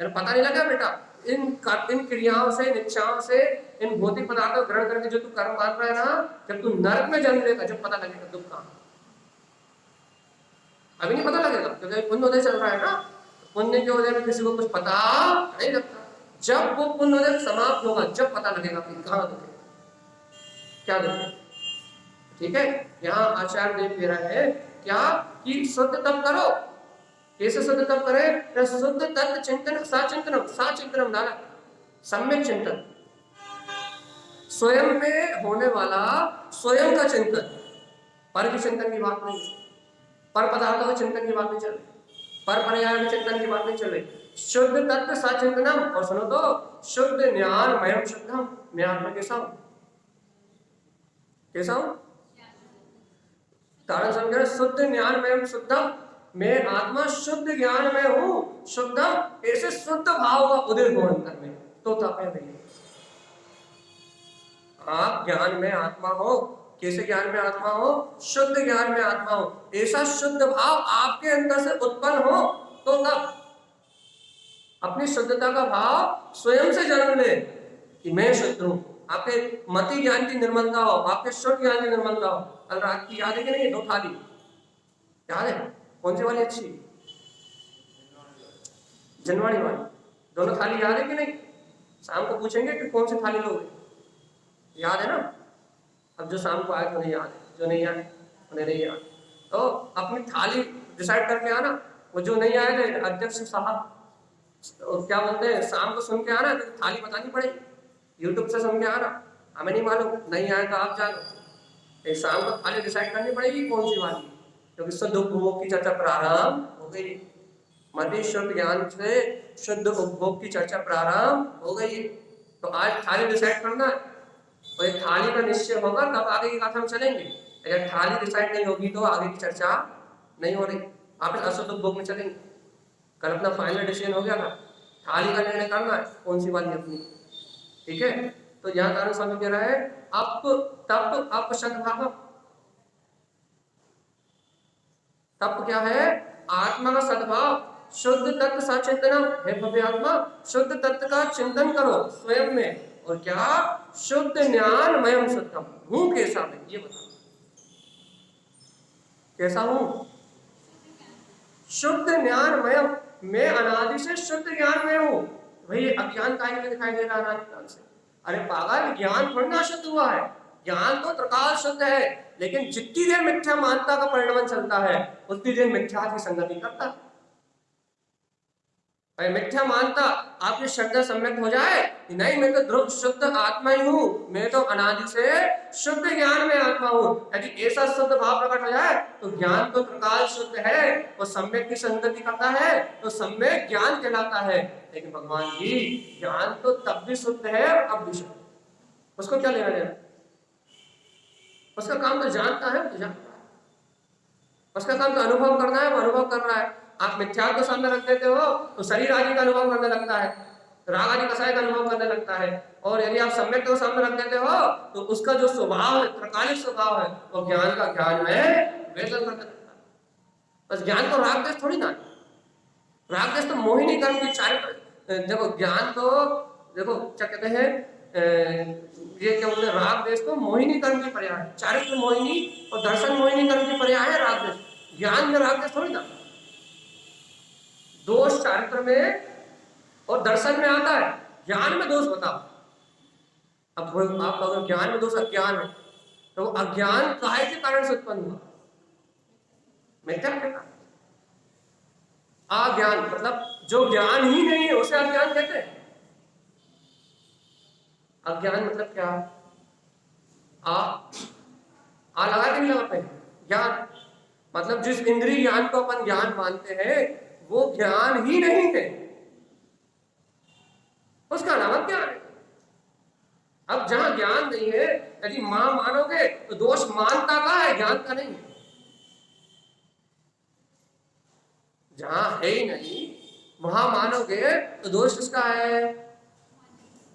पता नहीं लगा बेटा? इन क्रियाओं से, इन इच्छाओं से, इन भौतिक पदार्थों को ग्रहण करके जो तू कर्म मान रहा है ना, जब तू नरक में जन्म लेगा, जब पता लगेगा दुख कहाँ। अभी नहीं पता लगेगा, क्योंकि पुण्य उदय चल रहा है ना। पुण्य के उदय में किसी को कुछ पता नहीं लगता। जब वो पुण्य उदय समाप्त होगा, जब पता लगेगा कि कहाँ दुख है, क्या दुख है। ठीक है, यहाँ आचार्य देव कह रहा है क्या कि शुद्ध तप करो। कैसे शुद्ध तप करें? शुद्ध तत्व चिंतन, साचिंतनम नाना, सम्यक चिंतन, स्वयं में होने वाला स्वयं का चिंतन, पर के चिंतन की बात नहीं, पर पदार्थों के चिंतन की बात नहीं चल रही, पर पर्याय के चिंतन की बात नहीं चल रही। शुद्ध तत्व साचिंतनम, और सुनो तो, शुद्ध ज्ञान मयम शुद्धम, मैं आत्मा कैसा हूं? कैसा हूं? कारण समझ, शुद्ध ज्ञान मयम शुद्धम, मैं आत्मा शुद्ध ज्ञान में हूं, शुद्धम, ऐसे शुद्ध भाव का उदय हो अंतर में, तो तप है भैया। आप ज्ञान में आत्मा हो। कैसे ज्ञान में आत्मा हो? शुद्ध ज्ञान में आत्मा हो, ऐसा शुद्ध भाव आपके अंदर से उत्पन्न हो, तो तब अपनी शुद्धता का भाव स्वयं से जन्म ले कि मैं शुद्ध हूं। आपके मति ज्ञान की निर्मलता हो, आपके शुद्ध ज्ञान की निर्मलता हो। कल रात की याद है कि नहीं? 2 थाली याद है? कौन सी वाली अच्छी? जनवाड़ी वाली। दोनों थाली याद है कि नहीं? शाम को पूछेंगे कि कौन सी थाली लोगे, याद है ना? अब जो शाम को आए तो नहीं याद है, जो नहीं आए उन्हें नहीं याद, तो अपनी थाली डिसाइड करके आना। वो जो नहीं आए थे अध्यक्ष साहब, क्या बोलते हैं, शाम को सुन के आना, तो थाली बतानी पड़ेगी, यूट्यूब से सुन के आना, हमें नहीं मालूम, नहीं आए तो आप जानो। शाम को थाली डिसाइड करनी पड़ेगी कौन सी वाली, क्योंकि शुद्ध उपभोग की चर्चा प्रारंभ हो गई। मति शुद्ध ज्ञान से शुद्ध उपभोग की चर्चा प्रारंभ हो गई। तो आज थाली डिसाइड करना है, और एक थाली का निश्चय होगा तब आगे की कथा में चलेंगे। अगर थाली डिसाइड नहीं होगी तो आगे की चर्चा नहीं हो रही, आप अशुद्ध उपभोग में चलेंगे। कल अपना फाइनल डिसीजन हो गया था, थाली का निर्णय करना है कौन सी वाली अपनी। ठीक है, तो यहाँ कारण स्वामी कह रहा है अप तप अप सद्भाव। तप क्या है? आत्मा का सद्भाव, शुद्ध तत्व सचेतनम, हे भव्य आत्मा, शुद्ध तत्व का चिंतन करो स्वयं में। और क्या? शुद्ध ज्ञान मयम शुद्धम, हूं कैसा मैं, ये बता, कैसा हूं? शुद्ध ज्ञान मयम, मैं अनादि से शुद्ध ज्ञान में हूं। भाई अज्ञान काहे में दिखाई दे रहा है अनादि काल से? अरे पागल, ज्ञान थोड़ी ना शुद्ध हुआ है, ज्ञान तो त्रिकाल शुद्ध है, लेकिन जितनी देर मिथ्या मानता का परिणाम चलता है उतनी देर मिथ्या की संगति करता है। मिथ्या मानता आपकी श्रद्धा सम्यक हो जाए कि नहीं, मैं तो ध्रुव शुद्ध आत्मा ही हूं, मैं तो अनादि से शुद्ध ज्ञान में आत्मा हूं, यदि ऐसा शुद्ध भाव प्रकट हो जाए तो ज्ञान तो त्रिकाल शुद्ध है और सम्यक की संगति करता है, तो सम्यक ज्ञान कहलाता है। लेकिन भगवान जी, ज्ञान तो तब भी शुद्ध है और अब भी शुद्ध, उसको क्या लेना देना? उसका काम तो जानता है, तो जानता है, उसका काम तो अनुभव करना है, वो अनुभव कर रहा है। आप मिथ्या को सामने रख देते हो तो शरीर आदि का अनुभव करने लगता है, राग आदि कसाय का अनुभव करने लगता है। और यदि आप सम्यक को सामने रख देते हो तो उसका जो स्वभाव है, त्रकालिक स्वभाव है, वो ज्ञान का ज्ञान में वेदन करने लगता है। बस ज्ञान को राग देश थोड़ी ना, राग देश तो मोहिनी कर्म की चारित्र। देखो ज्ञान तो, देखो क्या कहते हैं, ये क्या बोलते हैं, राग देश तो मोहिनी कर्म की पर्याय है, चारित्र मोहिनी और दर्शन मोहिनी कर्म की पर्याय है राग देश। ज्ञान में राग देश थोड़ी ना, दोष चारित्र में और दर्शन में आता है, ज्ञान में दोष बताओ। अब आप अगर ज्ञान में दोष अज्ञान है, तो अज्ञान काहे के कारण से उत्पन्न हुआ? मिथ्या के कारण। अज्ञान मतलब जो ज्ञान ही नहीं है उसे अज्ञान कहते हैं। अज्ञान मतलब क्या? आ लगा के नहीं लगाते? ज्ञान मतलब जिस इंद्रिय ज्ञान को अपन ज्ञान मानते हैं वो ज्ञान ही नहीं है, उसका नाम अज्ञान है। अब जहां ज्ञान नहीं है, यदि मां मानोगे तो दोष मानता का है, ज्ञान का नहीं है। जहां है ही नहीं वहां मानोगे तो दोष किसका है?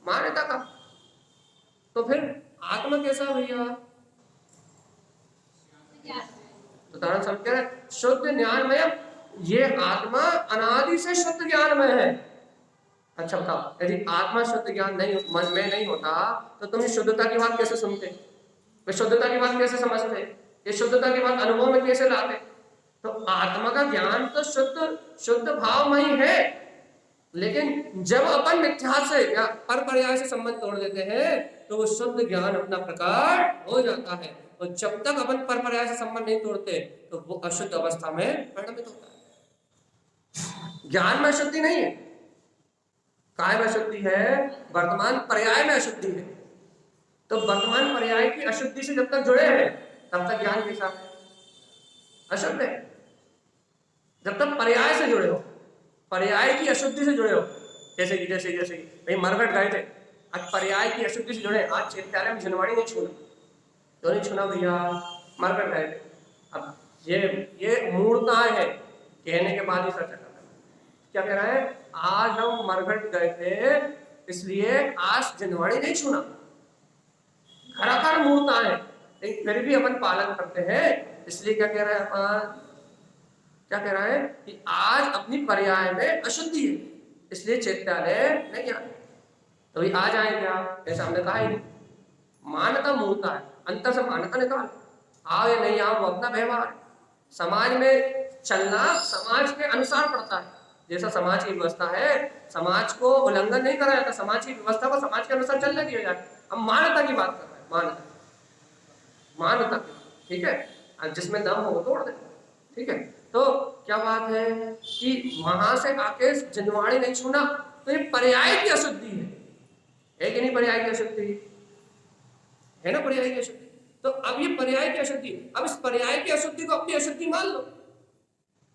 मान्यता का। तो फिर आत्मा कैसा भैया? तो तारण सब कह रहे शुद्ध ज्ञानमय, ये आत्मा अनादि से शुद्ध ज्ञानमय है। अच्छा बताओ, यदि आत्मा शुद्ध ज्ञान नहीं मन में नहीं होता तो तुम शुद्धता की बात कैसे सुनते? वे शुद्धता की बात कैसे समझते? ये शुद्धता की बात अनुभव में कैसे लाते? तो आत्मा का ज्ञान तो शुद्ध भावमयी है, लेकिन जब अपन मिथ्या से या पर पर्याय से संबंध तोड़ देते हैं तो वो शुद्ध ज्ञान अपना प्रकट हो जाता है। और जब तक अपन पर पर्याय से संबंध नहीं तोड़ते तो वो अशुद्ध अवस्था में परिणमित होता है। ज्ञान में अशुद्धि नहीं है, काय में अशुद्धि है? वर्तमान पर्याय में अशुद्धि है। तो वर्तमान पर्याय की अशुद्धि से जब तक जुड़े हैं तब तक ज्ञान के साथ अशुद्ध है। जब तक पर्याय से जुड़े हो, पर्याय की अशुद्धि से जुड़े हो, जैसे कि भाई मरघट गए थे, आज पर्याय की अशुद्धि से जुड़े, आज चैत्यालय में जनवाड़ी नहीं छूना, तो नहीं छूना भैया, मरघट गए थे। अब ये मूर्ता है, कहने के बाद ही सच है। क्या कह रहा है? आज हम मरघट गए थे इसलिए आज जनवाड़ी नहीं छूना, खराखर मूर्ता है, लेकिन फिर भी अपन पालन करते हैं। इसलिए क्या कह रहा है अपन? क्या कह रहा है कि आज अपनी पर्याय में अशुद्धि है इसलिए चैत्यालय नहीं आए। तो भी आ जाए क्या? ऐसा हमने कहा ही नहीं। मान्यता मूर्ता है, अंतर से मान्यता निकाल, आओ या नहीं आओ वो अपना व्यवहार। समाज में चलना समाज के अनुसार पड़ता है, जैसा समाज की व्यवस्था है समाज को उल्लंघन नहीं करा जाता, समाज की व्यवस्था को समाज के अनुसार चलने दिया जाए। हम मान्यता की बात कर रहे हैं, मान्यता, ठीक है, जिसमें दम हो वो तोड़ दे, ठीक है। तो क्या बात है कि वहां से आके जनवाड़ी नहीं छूना, तो ये पर्याय की अशुद्धि है कि नहीं? पर्याय की अशुद्धि है ना, पर्याय की अशुद्धि। तो अब ये पर्याय की अशुद्धि, अब इस पर्याय की अशुद्धि को अपनी अशुद्धि मान लो,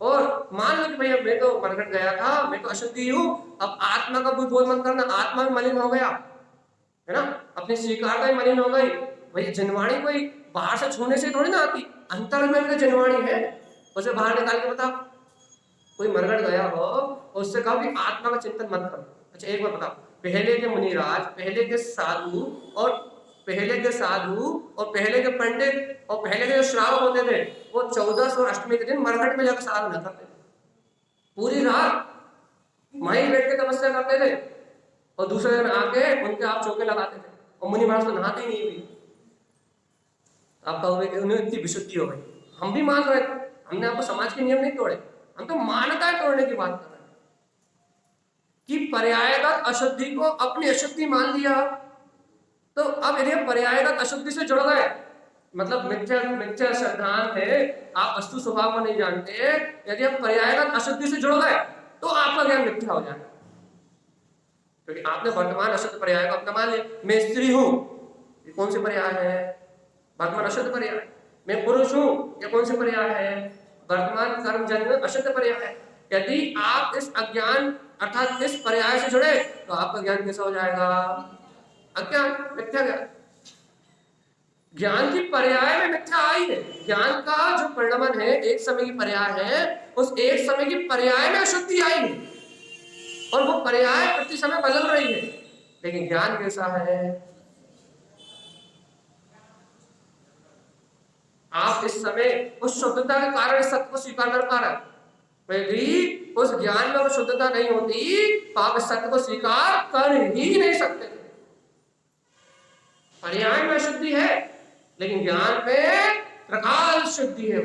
और मान लो कि भैया मैं तो मरघट गया था, मैं तो अशुद्धि हूं। अब आत्मा का बोध मत करना, आत्मा में मलिन हो गया है ना, अपनी स्वीकारता ही मलिन हो गई। भाई जनवाणी कोई बाहर से छूने से थोड़ी ना आती, अंतर में भी तो जनवाणी है, उसे बाहर निकाल के बताओ। कोई मरघट गया हो उससे कहो कि आत्मा का चिंतन मत करो। अच्छा एक बात बताओ, पहले के मुनिराज, पहले के साधु और पहले के पंडित और पहले के जो श्रावक होते थे वो 14 और अष्टमी के दिन मरघट में जाकर साधना करते थे, पूरी रात वहीं बैठ के तपस्या करते थे, और दूसरे दिन आके उनके आप चौके लगाते थे, और मुनि महाराज तो नहाते ही नहीं हुई। आप कहोगे उन्हें इतनी विशुद्धि हो गई। हम भी मान रहे थे, हमने आपको समाज के नियम नहीं तोड़े, हम तो मान्यताएं तोड़ने की बात कर रहे हैं कि पर्यायगत अशुद्धि को अपनी अशुद्धि मान लिया। तो अब यदि पर्यायगत अशुद्धि से जुड़ गए, मतलब मिथ्या सिद्धांत है, आप वस्तु स्वभाव को नहीं जानते, यदि आप पर्यायगत अशुद्धि से जुड़ गए तो आपका ज्ञान मिथ्या हो जाएगा, क्योंकि आपने वर्तमान अशुद्ध पर्याय को अपना मान लिया। मैं स्त्री हूं, ये कौन से पर्याय है? वर्तमान अशुद्ध पर्याय। मैं पुरुष हूं, ये कौन से पर्याय है? वर्तमान कर्मजन्य अशुद्ध पर्याय है। यदि आप इस अज्ञान अर्थात इस पर्याय से जुड़े तो आपका ज्ञान कैसा हो जाएगा? अज्ञान, मिथ्या ज्ञान। ज्ञान की पर्याय में मिथ्या आई है, ज्ञान का जो परिणमन है एक समय की पर्याय है, उस एक समय की पर्याय में अशुद्धि आई है, और वो पर्याय प्रति समय बदल रही है, लेकिन ज्ञान कैसा है? आप इस समय उस शुद्धता के कारण सत्य को स्वीकार कर पा रहे, यदि उस ज्ञान में वो शुद्धता नहीं होती तो आप इस सत्य को स्वीकार कर ही नहीं सकते थे। पर्याय में शुद्धि है लेकिन ज्ञान में प्रकाल शुद्धि है।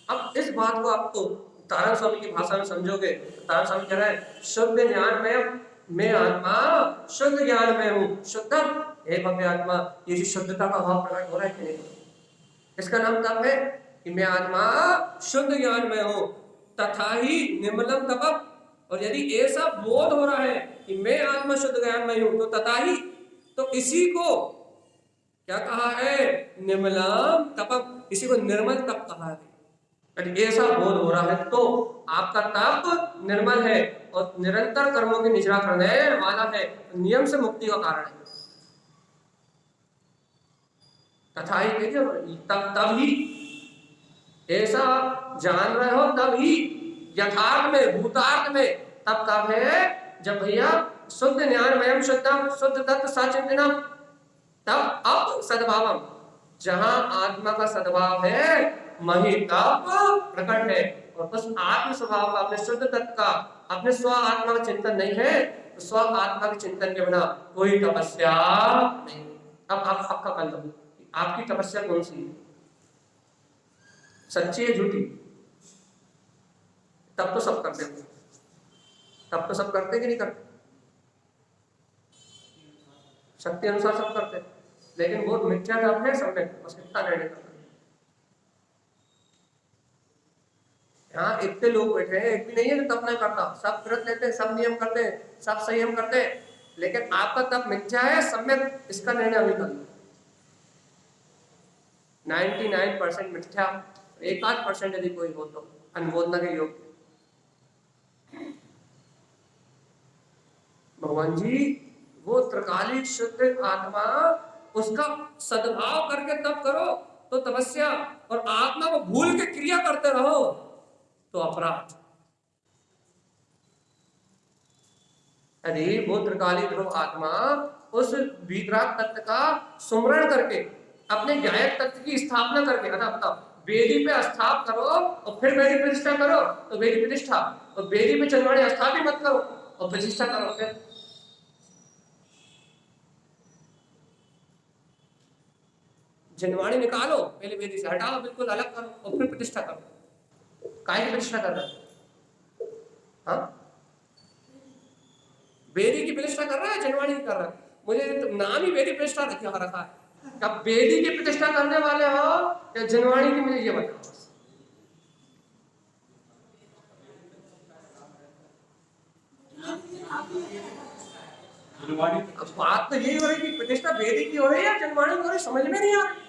अब इस बात को आपको तारण स्वामी की भाषा में समझोगे, तारण स्वामी कह रहा है शुद्ध ज्ञान में मैं आत्मा शुद्ध ज्ञान में हूं, शुद्धम हे भव्य आत्मा। ये शुद्धता का भाव प्रकट हो रहा है कि नहीं? इसका नाम तप है कि मैं आत्मा शुद्ध ज्ञान में हूं, तथा ही निर्मलम तपम। और यदि ऐसा बोध हो रहा है कि मैं आत्मा शुद्ध ज्ञानमय हूं, तो तथा ही, तो इसी को क्या कहा है, निर्मलम तपम, इसी को निर्मल तप कहा है। यदि ऐसा बोध हो रहा है तो आपका तप निर्मल है और निरंतर कर्मों की निष्ठा करने वाला है, नियम से मुक्ति का कारण है। तथा ही कहते तभी ऐसा जान रहे हो, तभी यथार्थ में भूतार्थ में तब कब है, जब भैया शुद्ध ज्ञानमयम शुद्धम शुद्ध तत्व सचिंतनम, तब अब सद्भावम, जहां आत्मा का सद्भाव है वही तब प्रकट है। और उस आत्म स्वभाव का, अपने शुद्ध तत्व का, अपने स्व आत्मा का चिंतन नहीं है, तो स्व आत्मा के चिंतन के बिना कोई तपस्या नहीं। अब आप आपका कंधम, आपकी तपस्या कौन सी है, सच्ची है झूठी? तब तो सब करते हैं, तब तो सब करते कि नहीं करते, शक्ति अनुसार सब करते, लेकिन बहुत मिथ्या तप है सब में, बस इतना निर्णय करना। यहाँ इतने लोग बैठे हैं, एक भी नहीं है जो तप नहीं करता, सब व्रत लेते हैं, सब नियम करते हैं, सब संयम करते हैं, लेकिन आपका तप मिथ्या है सम्यक, इसका निर्णय अभी कर लो। 99% मिथ्या, 1-8% यदि कोई हो तो अनुमोदना के योग्य। भगवान जी वो त्रिकालिक शुद्ध आत्मा, उसका सद्भाव करके तप करो तो तपस्या, और आत्मा को भूल के क्रिया करते रहो तो अपराध। यदि वो त्रिकालिक ध्रुव आत्मा उस वितराग तत्व का सुमरण करके, अपने गायक तत्व की स्थापना करके, मतलब वेदी पे स्थाप करो और फिर वेदी प्रतिष्ठा करो तो वेदी प्रतिष्ठा, और वेदी पे चंद्रवाणी स्थापित मत करो और प्रतिष्ठा करो, फिर जनवाणी निकालो, पहले वेदी से हटाओ, बिल्कुल अलग करो और फिर प्रतिष्ठा करो। काय की प्रतिष्ठा कर रहा है? हाँ, वेदी की प्रतिष्ठा कर रहा है, जनवाणी की कर रहा है? मुझे तो नाम ही वेदी प्रतिष्ठा रखा है। अब वेदी की प्रतिष्ठा करने वाले हो या जनवाणी की, मुझे ये बताओ। अब बात तो यही हो रही कि प्रतिष्ठा वेदी की हो रही है या जनवाणी की हो रही, समझ में नहीं आ रही।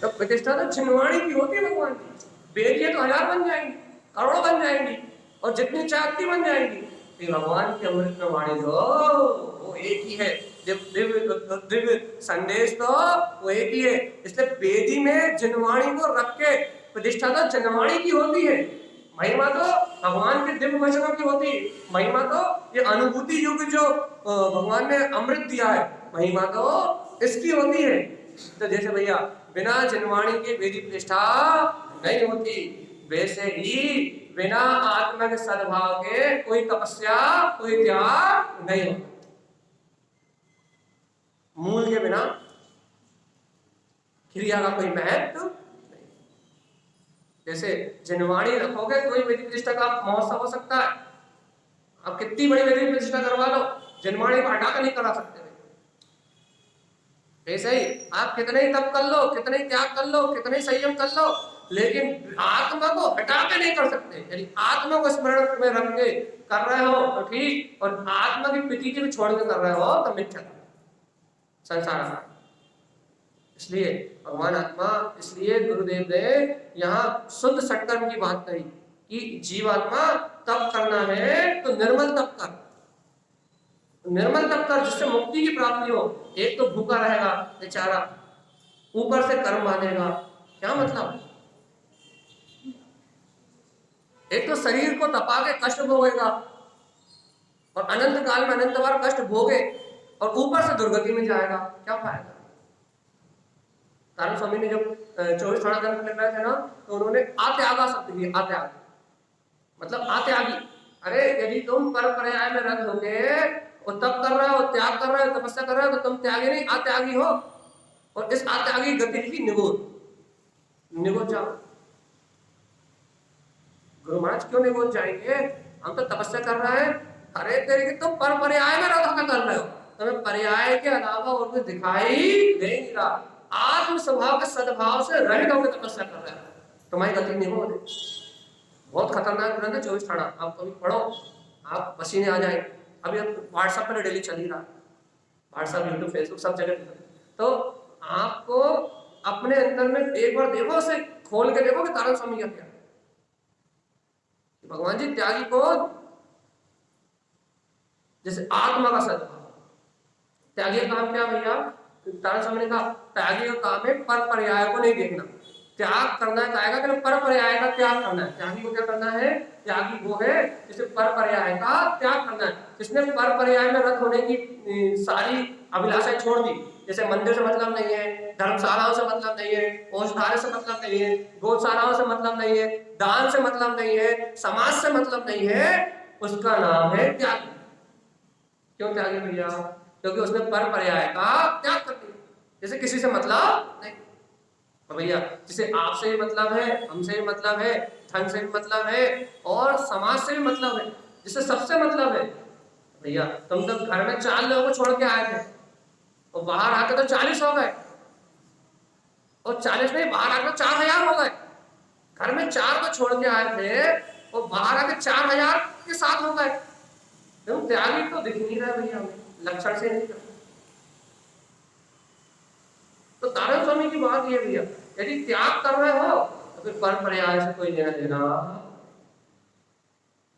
तो प्रतिष्ठा तो जनवाणी की होती है भगवान की, बेटियां तो 1000 बन जाएंगी, करोड़ों बन जाएंगी, और जितनी चाहती बन जाएंगी। भगवान की अमृत में वाणी जो वो एक ही है, दिव्य संदेश तो वो एक ही है। इसलिए वेदी में जनवाणी को रख के प्रतिष्ठा तो जनवाणी की होती है, महिमा तो भगवान के दिव्य वचनों की होती है, महिमा तो ये अनुभूति युग जो भगवान ने अमृत दिया है, महिमा तो इसकी होती है। तो जैसे भैया बिना जनवाणी के वेदी प्रतिष्ठा नहीं होती, वैसे ही बिना आत्मा के सद्भाव के कोई तपस्या, कोई त्याग नहीं होता। मूल के बिना क्रिया का कोई महत्व नहीं। जैसे जनवाणी रखोगे कोई वेदी प्रतिष्ठा का महोत्सव हो सकता है, आप कितनी बड़ी वेदी प्रतिष्ठा करवा लो, जनवाणी को हटाकर नहीं करा सकते। ऐसे ही आप कितने ही तप कर लो, कितने ही त्याग कर लो, कितने ही संयम कर लो, लेकिन आत्मा को हटा के नहीं कर सकते। यदि आत्मा को स्मरण में रख के कर रहे हो तो ठीक, और आत्मा की प्रीति भी छोड़ के कर रहे हो तो मिथ्या संसार है। इसलिए भगवान आत्मा, इसलिए गुरुदेव ने यहाँ शुद्ध सत्कर्म की बात कही कि जीवात्मा तप करना है तो निर्मल तप कर, निर्मल तप कर जिससे मुक्ति की प्राप्ति हो। एक तो भूखा रहेगा बेचारा, ऊपर से कर्म बांधेगा, क्या मतलब? एक तो शरीर को तपा के कष्ट भोगेगा और अनंत काल में अनंत बार कष्ट भोगे और ऊपर से दुर्गति में जाएगा, क्या फायदा? कारण स्वामी ने जब 24 थाना ग्रंथ लिख रहे थे ना, तो उन्होंने आत्यागा शब्द दिया, आत्याग मतलब आत्यागी। अरे यदि तुम पर पर्याय में रत होगे और तप कर रहे हो, त्याग कर रहे हो, तपस्या कर रहे हो, तो तुम त्यागी नहीं आत्यागी हो। और इस आत्यागी गति की निगोद जाओ। गुरु महाराज क्यों निगोद जाएंगे? हम तो तपस्या कर रहे हैं। अरे तेरे की तुम पर पर्याय में रत होकर कर रहे हो, तुम्हें पर्याय के अलावा और कुछ दिखाई नहीं रहा। आत्म स्वभाव के सद्भाव से रहित होकर तपस्या कर रहा है, तुम्हारी गति नहीं हो। बहुत खतरनाक ग्रंथ है 24 थाना, आप कभी पढ़ो, आप पसीने आ जाए। अभी व्हाट्सएप पर डेली चल ही रहा, व्हाट्सएप, यूट्यूब, फेसबुक सब जगह। तो आपको अपने अंदर में एक बार देखो, उसे खोल के देखो कि तारण स्वामी क्या क्या। भगवान जी त्यागी को जैसे आत्मा का सद्भाव, त्यागी का काम क्या भैया, तारण स्वामी ने कहा त्यागी का काम है पर पर्याय को नहीं देखना। त्याग करना है कायगा कि पर पर्याय का त्याग करना है। त्यागी को क्या करना है, त्यागी वो है जिसे पर पर्याय का त्याग करना है, जिसने पर पर्याय में रत होने की सारी अभिलाषाएं छोड़ दी। जैसे मंदिर से मतलब नहीं है, धर्मशालाओं से मतलब नहीं है, औषधालय से मतलब नहीं है, गौशालाओं से मतलब नहीं है, दान से मतलब नहीं है, समाज से मतलब नहीं है, उसका नाम है त्यागी। क्यों त्यागी भैया, क्योंकि उसने पर पर्याय का त्याग कर दिया। जैसे किसी से मतलब नहीं भैया, जिसे आपसे भी मतलब है, हमसे भी मतलब है, धन से भी मतलब है और समाज से भी मतलब है, जिसे सबसे मतलब है। भैया तुम तो घर में 4 लोगों को छोड़ के आए थे और बाहर आके तो 40 हो गए, और 40 नहीं, बाहर आके 4000 हो गए। घर में 4 को छोड़ के आए थे और बाहर आके 4000 के साथ हो गए। तुम त्यागी तो दिख नहीं रहा भैया, लक्षण से नहीं करते। तो तारण स्वामी की बात ये भैया, यदि त्याग कर रहे हो तो फिर पर पर्याय से कोई लेना देना।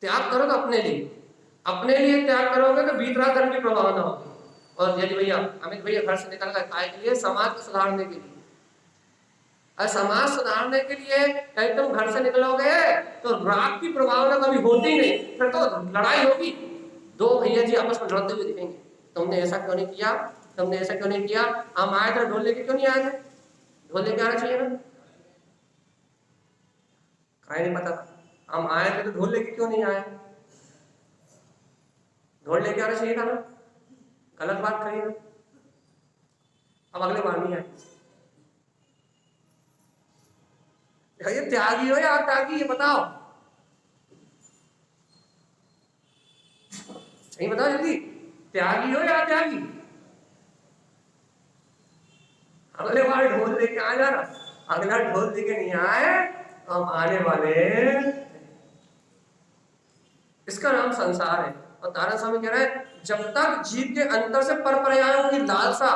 त्याग करो तो अपने लिए त्याग करोगे तो भीतरा धर्म की प्रभाव ना होगी। और यदि भैया अमित भैया घर से निकल गए काय के लिए, समाज को सुधारने के लिए, और समाज सुधारने के लिए कहीं तुम घर से निकलोगे तो राग की प्रभावना कभी होती ही नहीं, फिर तो लड़ाई होगी। 2 भैया जी आपस में लड़ते हुए दिखेंगे, तुमने ऐसा क्यों नहीं किया, तुमने ऐसा क्यों नहीं किया। हम आए थे ढोल लेके क्यों नहीं आए थे, ढोल लेके आना चाहिए ना, काय नहीं पता हम आए थे तो ढोल लेके क्यों नहीं आए, ढोल लेके आना चाहिए था ना, गलत बात कही ना। अब अगले बार नहीं आए। ये त्यागी हो या त्यागी, ये बताओ, सही बताओ जल्दी, त्यागी हो या त्यागी। अगले बार ढोल लेके आ जाना, अगला ढोल लेके नहीं आए तो हम आने वाले। इसका नाम संसार है। और तारण स्वामी कह रहे हैं जब तक जीव के अंतर से पर पर्यायों की लालसा,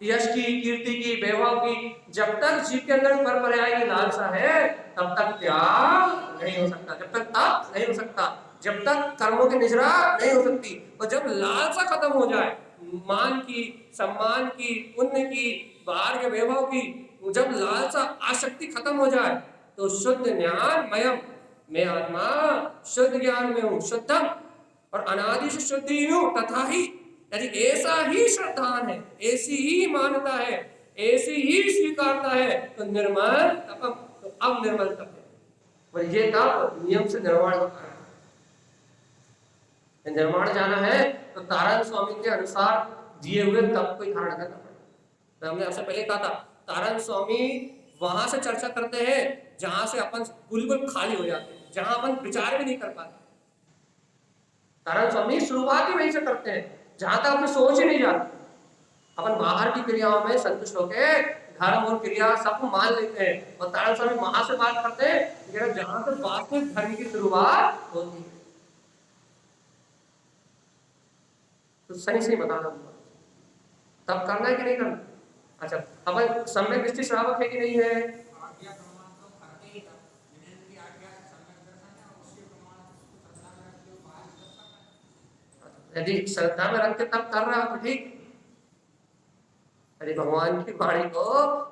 यश की, कीर्ति की, वैभव की, जब तक जीव के अंदर पर पर्याय की लालसा है तब तक त्याग नहीं हो सकता, जब तक तप नहीं हो सकता, जब तक कर्मों की निजरा नहीं हो सकती। और जब लालसा खत्म हो जाए, मान की, सम्मान की, पुण्य की, बाहर के वैभव की, जब लालसा आसक्ति खत्म हो जाए तो शुद्ध ज्ञान मयम, मैं आत्मा शुद्ध ज्ञान में हूं, शुद्धम और अनादि से शुद्ध ही हूं, तथा ही यदि ऐसा ही श्रद्धान है, ऐसी ही मान्यता है, ऐसी ही स्वीकारता है तो निर्मल तपम, तो अब निर्मल तप है। और ये तप नियम से निर्माण होता है। निर्माण जाना है तो तारण स्वामी के अनुसार दिए हुए तप को धारण करना पड़ेगा। तो हमने आपसे पहले कहा था तारण स्वामी वहां से चर्चा करते हैं जहां से अपन बिल्कुल खाली हो जाते हैं, जहां अपन विचार भी नहीं कर पाते। तारण स्वामी शुरुआत ही वहीं से करते हैं जहां तक अपनी सोच ही नहीं जाती। अपन बाहर की क्रियाओं में संतुष्ट होकर धर्म और क्रिया सबको मान लेते हैं, और तारण स्वामी वहां से बात करते हैं जहां से वास्तविक धर्म की शुरुआत होती है। तो सही बता रहा हूं, तब करना है कि नहीं करना। अच्छा, अपन सम्यक दृष्टि श्रावक है कि नहीं है, यदि श्रद्धा में रख के तब कर रहा हो तो ठीक। अरे भगवान की वाणी को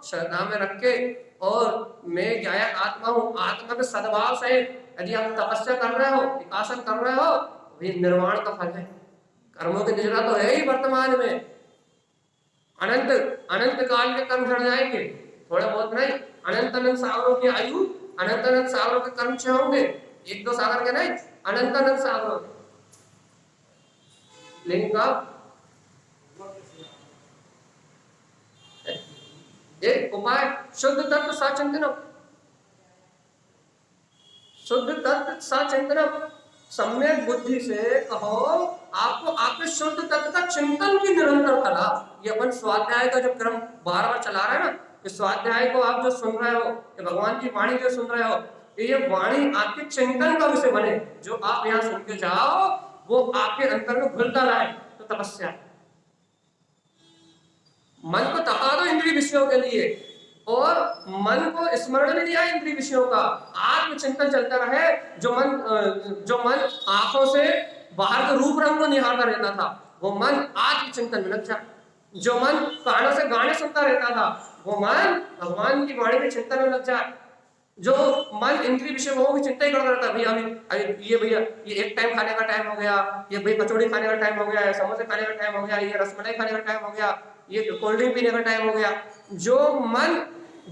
श्रद्धा में रख के, और मैं गायक आत्मा हूं, आत्मा के सद्भाव से यदि आप तपस्या कर रहे हो, विकासन कर रहे हो, तो ये निर्वाण का फल है। कर्मों की निजरा तो है ही वर्तमान में, अनंत अनंत काल के कर्म झड़ जाएंगे, थोड़े बहुत नहीं, अनंत अनंत सागरों की आयु, अनंत अनंत सागरों के कर्म क्षय होंगे, 1-2 सागर के नहीं, अनंत अनंत सागरों के। लेकिन कब, एक उपाय शुद्ध तत्व साचिंतन, शुद्ध तत्व साचिंतन, सम्यक बुद्धि से कहो आपको आपके शुद्ध तत्व का चिंतन की निरंतर कला। ये अपन स्वाध्याय का जो क्रम बार बार चला रहे हैं ना, इस स्वाध्याय को आप जो सुन रहे हो, ये भगवान की वाणी जो सुन रहे हो, ये वाणी आपके चिंतन का विषय बने। जो आप यहाँ सुन के जाओ वो आपके अंतर में घुलता रहे, तो तपस्या। मन को तपा दो इंद्रिय विषयों के लिए, और मन को स्मरण में दिया इंद्रिय विषयों का, आत्मचिंतन चलता रहे। जो मन आंखों से बाहर के रूप रंग को निहारता रहता था, वो मन आत्मचिंतन में लग जाए। जो मन कानों से गाने सुनता रहता था, वो मन भगवान की वाणी के चिंतन में लग जाए। जो मन इंद्रिय विषय वो भी चिंता ही करता रहता है, भैया अभी ये भैया ये एक टाइम खाने का टाइम हो गया, ये भाई कचौड़ी खाने का टाइम हो गया, समोसे खाने का टाइम हो गया, ये रसमलाई खाने का टाइम हो गया, ये कोल्ड ड्रिंक पीने का टाइम हो गया। जो मन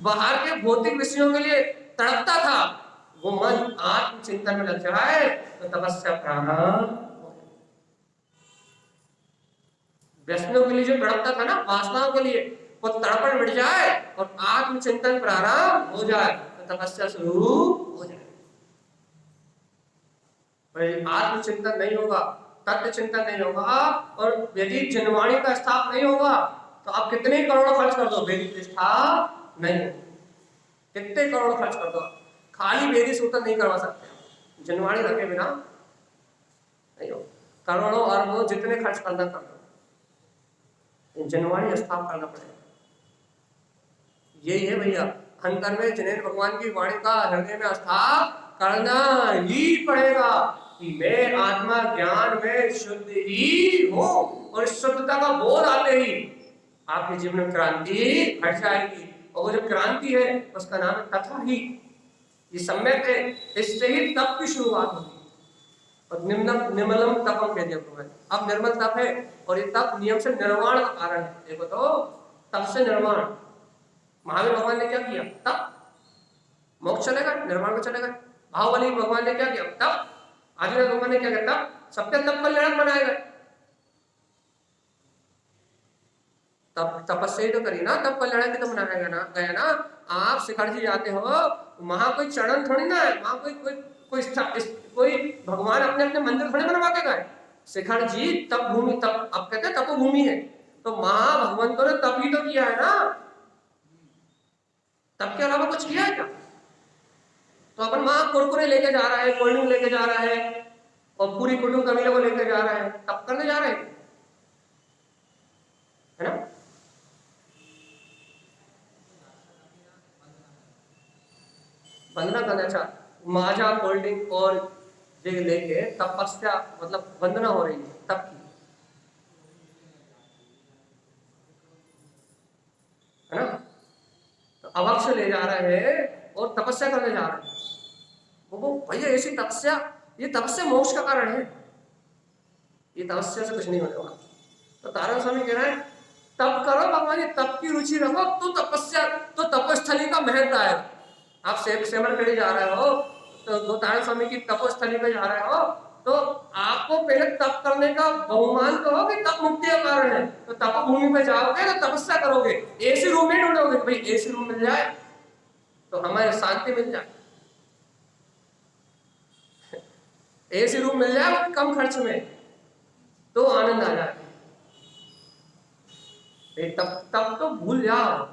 बाहर के भौतिक विषयों के लिए तड़पता था, वो मन आत्मचिंतन में लग जाए तो तपस्या प्राणायाम। व्यसनों के लिए जो तड़पता था ना, वासनाओं के लिए, वो तड़पण मिट जाए और आत्मचिंतन प्रारंभ हो जाए तो तपस्या शुरू हो जाए। आत्मचिंतन नहीं होगा, तत्व चिंतन नहीं होगा, और यदि जनवाणी का स्थाप नहीं होगा तो आप कितने करोड़ खर्च कर दो, वेदी प्रतिष्ठा नहीं होगी। कितने करोड़ खर्च कर दो, खाली वेदी सूत्र नहीं करवा सकते, जनवाणी रखे बिना नहीं हो। करोड़ों अरबों जितने खर्च करना कर दो, जनवाणी स्थाप करना पड़ेगा। यही है भैया अंतर में, जिन्हें भगवान की वाणी का हृदय में स्थाप करना ही पड़ेगा कि मैं आत्मा ज्ञान में शुद्ध ही हूं, और शुद्धता का बोध आते ही आपके जीवन में क्रांति घट जाएगी। और वो जो क्रांति है उसका नाम है तथा ही। ये सम्यक है, इससे ही तप की शुरुआत होगी। और निर्मलम तपम कह दिया। अब निर्मल तप है, और ये तप नियम से निर्वाण का कारण है। देखो तो तप से निर्वाण, महावीर भगवान ने क्या किया? तप। मोक्ष चले गए, निर्वाण को चले गए। बाहुबली भगवान ने क्या किया? तप। आदिनाथ भगवान ने क्या किया? तप। सबके तप कल्याण बनाए गए। तप तपस्या तो करी ना, तप कल्याण की तो बनाया गया ना। आप शिखर जी जाते हो, वहां कोई चरण थोड़ी ना है, वहां कोई भगवान अपने अपने मंदिर थोड़ी बनवा के गए। शिखर जी तप भूमि, तप अब कहते हैं तपोभूमि है, तो महाभगवंतों ने तप ही तो किया है ना। तब के अलावा कुछ किया है क्या? तो अपन वहां कुरकुरे लेके जा रहा है, कोल्ड ड्रिंक लेके जा रहा है, और पूरी कुटुंब कबीले को लेके जा रहा है, तब करने जा रहे हैं, है ना? वंदना करना चाह, माजा कोल्ड ड्रिंक और ये लेके तपस्या, मतलब वंदना हो रही है तब की, है ना? तो अवक्ष ले जा रहे हैं और तपस्या करने जा रहे हैं। वो भैया ऐसी तपस्या, ये तपस्या मोक्ष का कारण है, ये तपस्या से कुछ नहीं होने वाला। तो तारण स्वामी कह रहे हैं तप करो भगवान, ये तप की रुचि रखो, तो तपस्या, तो तपस्थली का महत्व आएगा। आप सेमरखेड़ी जा रहे हो, तो तारण स्वामी की तपस्थली पे जा रहे हो, तो आपको पहले तप करने का बहुमान तो हो कि तप मुक्ति का कारण है। तो तप भूमि पे जाओगे तो तपस्या करोगे, एसी रूम में ढूंढोगे, भाई एसी रूम मिल जाए तो हमारे शांति मिल जाए, एसी रूम मिल जाए कम खर्च में तो आनंद आ जाए। तब तो भूल जाओ,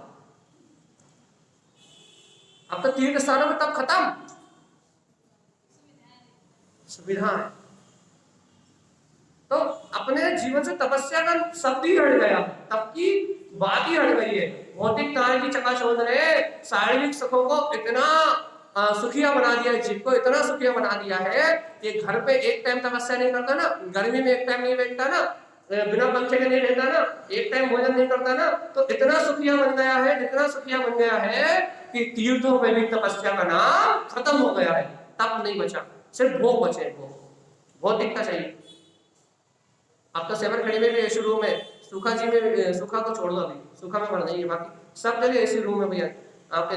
अब तो तीर्थ स्थानों में तब खत्म, सुविधा है। तो अपने जीवन से तपस्या का शब्द ही हट गया, तब की बात ही हट गई है। भौतिक तार की चकाचौंध ने शारीरिक सुखों को इतना सुखिया बना दिया है, जीव को इतना सुखिया बना दिया है कि घर पे एक टाइम तपस्या नहीं करता ना, गर्मी में एक टाइम नहीं बैठता ना, बिना पंखे के नहीं रहता ना, एक टाइम भोजन नहीं करता ना, तो इतना सुखिया बन गया है, इतना सुखिया बन गया है कि तीर्थों में भी तपस्या का नाम खत्म हो गया है। तप नहीं बचा, सिर्फ भोग बचे, भोग भौतिकता चाहिए। अब तो सेमरखेड़ी में भी एसी रूम है, सूखा जी में, सूखा को छोड़ दो, अभी सूखा में मर नहीं है, बाकी सब जगह एसी रूम है भैया। आपके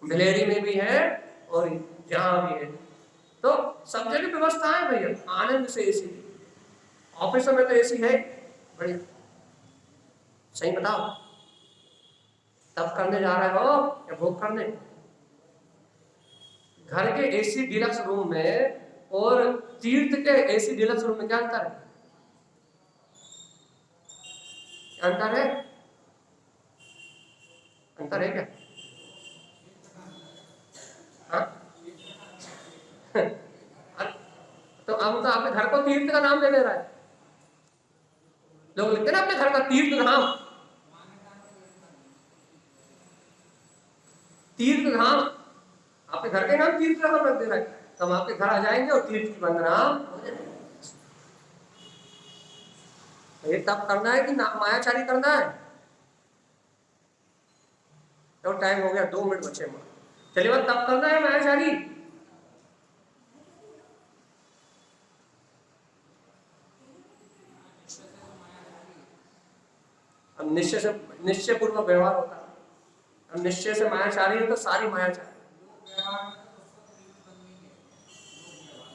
बिलेरी में भी है और जहाँ भी है, तो सब जगह व्यवस्था है भैया, आनंद से एसी। ऑफिस में तो एसी है, बढ़िया। सही बताओ, तब करने जा रहे हो या भोग करने? घर के एसी डिलक्स रूम में और तीर्थ के एसी डिलक्स रूम में क्या अंतर है? अंतर है, अंतर है क्या? हाँ? तो हम तो आपके घर को तीर्थ का नाम दे दे रहा है। लोग लिखते हैं ना अपने घर का तीर्थ धाम, तीर्थ धाम, आपके घर के नाम तीर्थ धाम रख दे रहा है। तो हम आपके घर आ जाएंगे और तीर्थ की वंदना हो जाएगी। ये तब करना है कि मायाचारी करना है? तो टाइम हो गया, 2 मिनट बचे। चलिए बात तब करना है मायाचारी। अब निश्चय पूर्वक व्यवहार होता है। अब निश्चय से मायाचारी है तो सारी मायाचारी।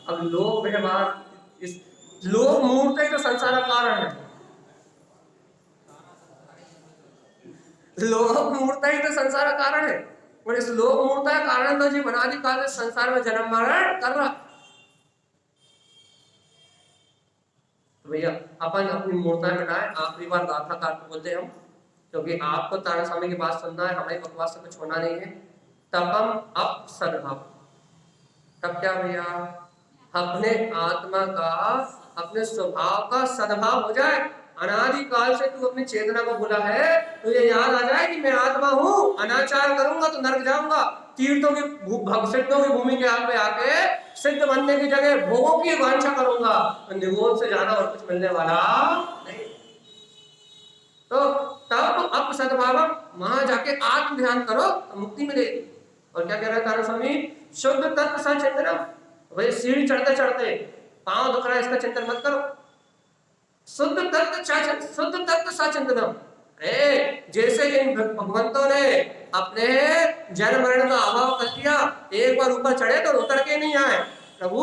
अब लोक व्यवहार, इस लोक मूर्त तो संसार का कारण है। लोक मूर्ता ही तो संसार का कारण है। और इस लोक मूर्ता का कारण तो जीव अनादि काल से संसार में जन्म मरण कर रहा। तो भैया अपन अपनी मूर्ता मिटाए। आखिरी बार गाथा काट बोलते हम, क्योंकि आपको तारा स्वामी की बात सुनना है, हमारी बकवास से कुछ होना नहीं है। तब हम अब सद्भाव, तब क्या भैया? अपने आत्मा का, अपने स्वभाव का सद्भाव हो जाए। अनादि काल से तू अपनी चेतना को भूला है, तुझे याद आ जाए कि मैं आत्मा हूँ। अनाचार करूंगा तो नरक जाऊंगा। तीर्थों की सिद्धों की भूमि के आगे आके सिद्ध बनने की जगह भोगों की वांछा करूंगा, तो निगोद से ज्यादा और कुछ मिलने वाला नहीं। तो तब अब सद्भाव, वहां जाके आत्म ध्यान करो तो मुक्ति मिलेगी। और क्या कह रहे तारा स्वामी? शुद्ध तत्व सचिंतनम। भाई सीढ़ी चढ़ते चढ़ते पांव दुख रहा है, इसका चिंतन मत करो। शुद्ध तत्व सचिंतनम। जैसे इन भगवंतों ने अपने जन्म मरण का अभाव कर दिया, एक बार ऊपर चढ़े तो उतर के नहीं आए। प्रभु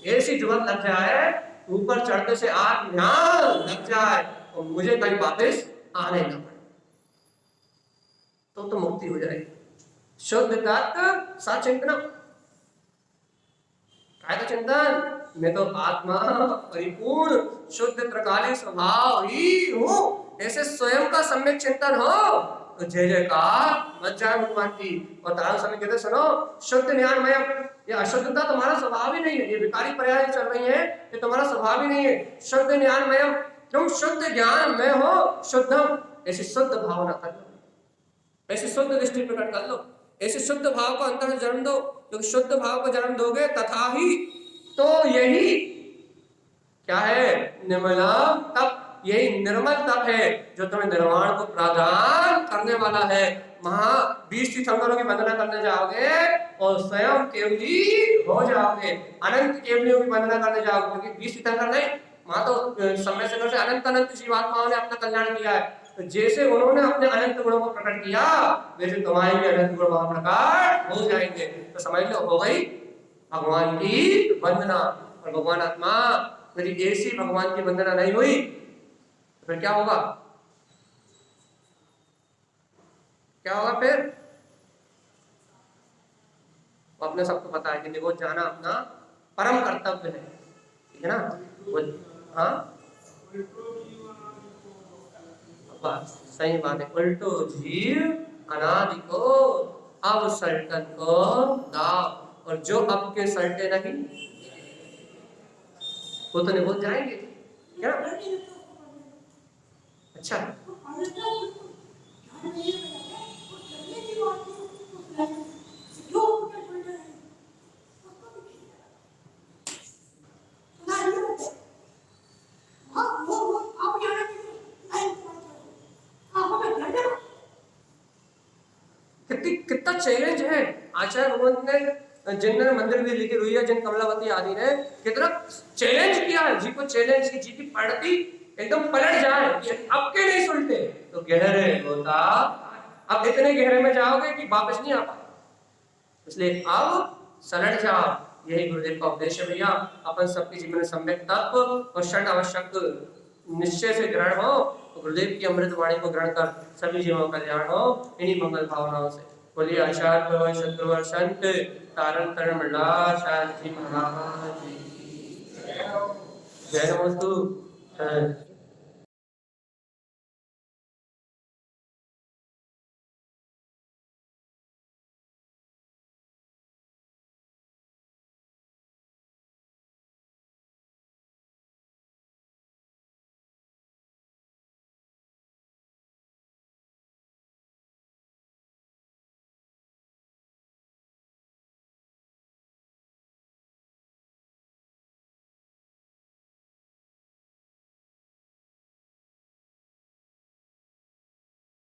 ऐसी जुगत लग जाए, ऊपर चढ़ते से आत्म ध्यान लग जाए और मुझे कहीं वापस आने न पड़े, तो मुक्ति हो जाएगी। शुद्ध तत्व सचिंतनम। काय का चिंतन? मैं तो आत्मा परिपूर्ण शुद्ध त्रिकालीन स्वभाव ही हूँ। ऐसे स्वयं का सम्यक चिंतन हो तो जय जयकार मच जाए भगवान की। और तारा समय कहते सुनो, शुद्ध ज्ञानमय, ये अशुद्धता तुम्हारा स्वभाव ही नहीं है। ये विकारी पर्याय चल रही है, ये तुम्हारा स्वभाव ही नहीं है। शुद्ध ज्ञानमय, तुम शुद्ध ज्ञान में हो, शुद्धम। ऐसी शुद्ध भावना कर लो, ऐसी शुद्ध दृष्टि प्रकट कर लो, ऐसे शुद्ध भाव को अंतर जन्म दो। क्योंकि शुद्ध भाव को जन्म दोगे तथा ही, तो यही क्या है? निर्मला तप। यही निर्मल तप है जो तुम्हें निर्वाण को प्रदान करने वाला है। वहां 20 तीर्थंकरों की वंदना करने जाओगे और स्वयं केवली हो जाओगे। अनंत केवलियों की वंदना करने जाओगे, क्योंकि 20 तीर्थंकर नहीं, वहां तो समय से अनंत अनंत जीवात्माओं ने अपना कल्याण किया है। तो जैसे उन्होंने अपने अनंत गुणों को प्रकट किया, वैसे तुम्हारे भी अनंत गुण वहां प्रकट हो जाएंगे। तो समझ लो, हो गई भगवान की वंदना। और भगवान आत्मा, यदि ऐसी भगवान की वंदना नहीं हुई तो फिर क्या होगा? क्या होगा फिर? अपने सबको पता है कि निगोद जाना अपना परम कर्तव्य है, ठीक है ना? हाँ, सही बात है। उल्टो जीव अनादि को अब सल्टन को दाव, और जो अब के सल्टे नहीं वो तो निगोद जाएंगे क्या? अच्छा, कितना चैलेंज है। आचार्य भगवंत ने, जिनने मंदिर भी लिखी हुई है, जिन कमलावती आदि ने कितना चैलेंज किया है, जी को चैलेंज की, जी की पढ़ती एकदम पलट जाए, अब के नहीं सुनते तो गहरे होता। अब इतने गहरे में जाओगे कि वापस नहीं आ पाए, इसलिए अब सलट जाओ। यही गुरुदेव का उपदेश है भैया। अपन सबके जीवन में सम्यक तत्व और षड आवश्यक निश्चय से ग्रहण हो, तो गुरुदेव की अमृत वाणी को ग्रहण कर सभी जीवों का कल्याण हो इन्हीं मंगल भावनाओं से। बोलिए आचार्य सद्गुरु संत तारण तरण मंडला शांति महाराज जय नमस्तु।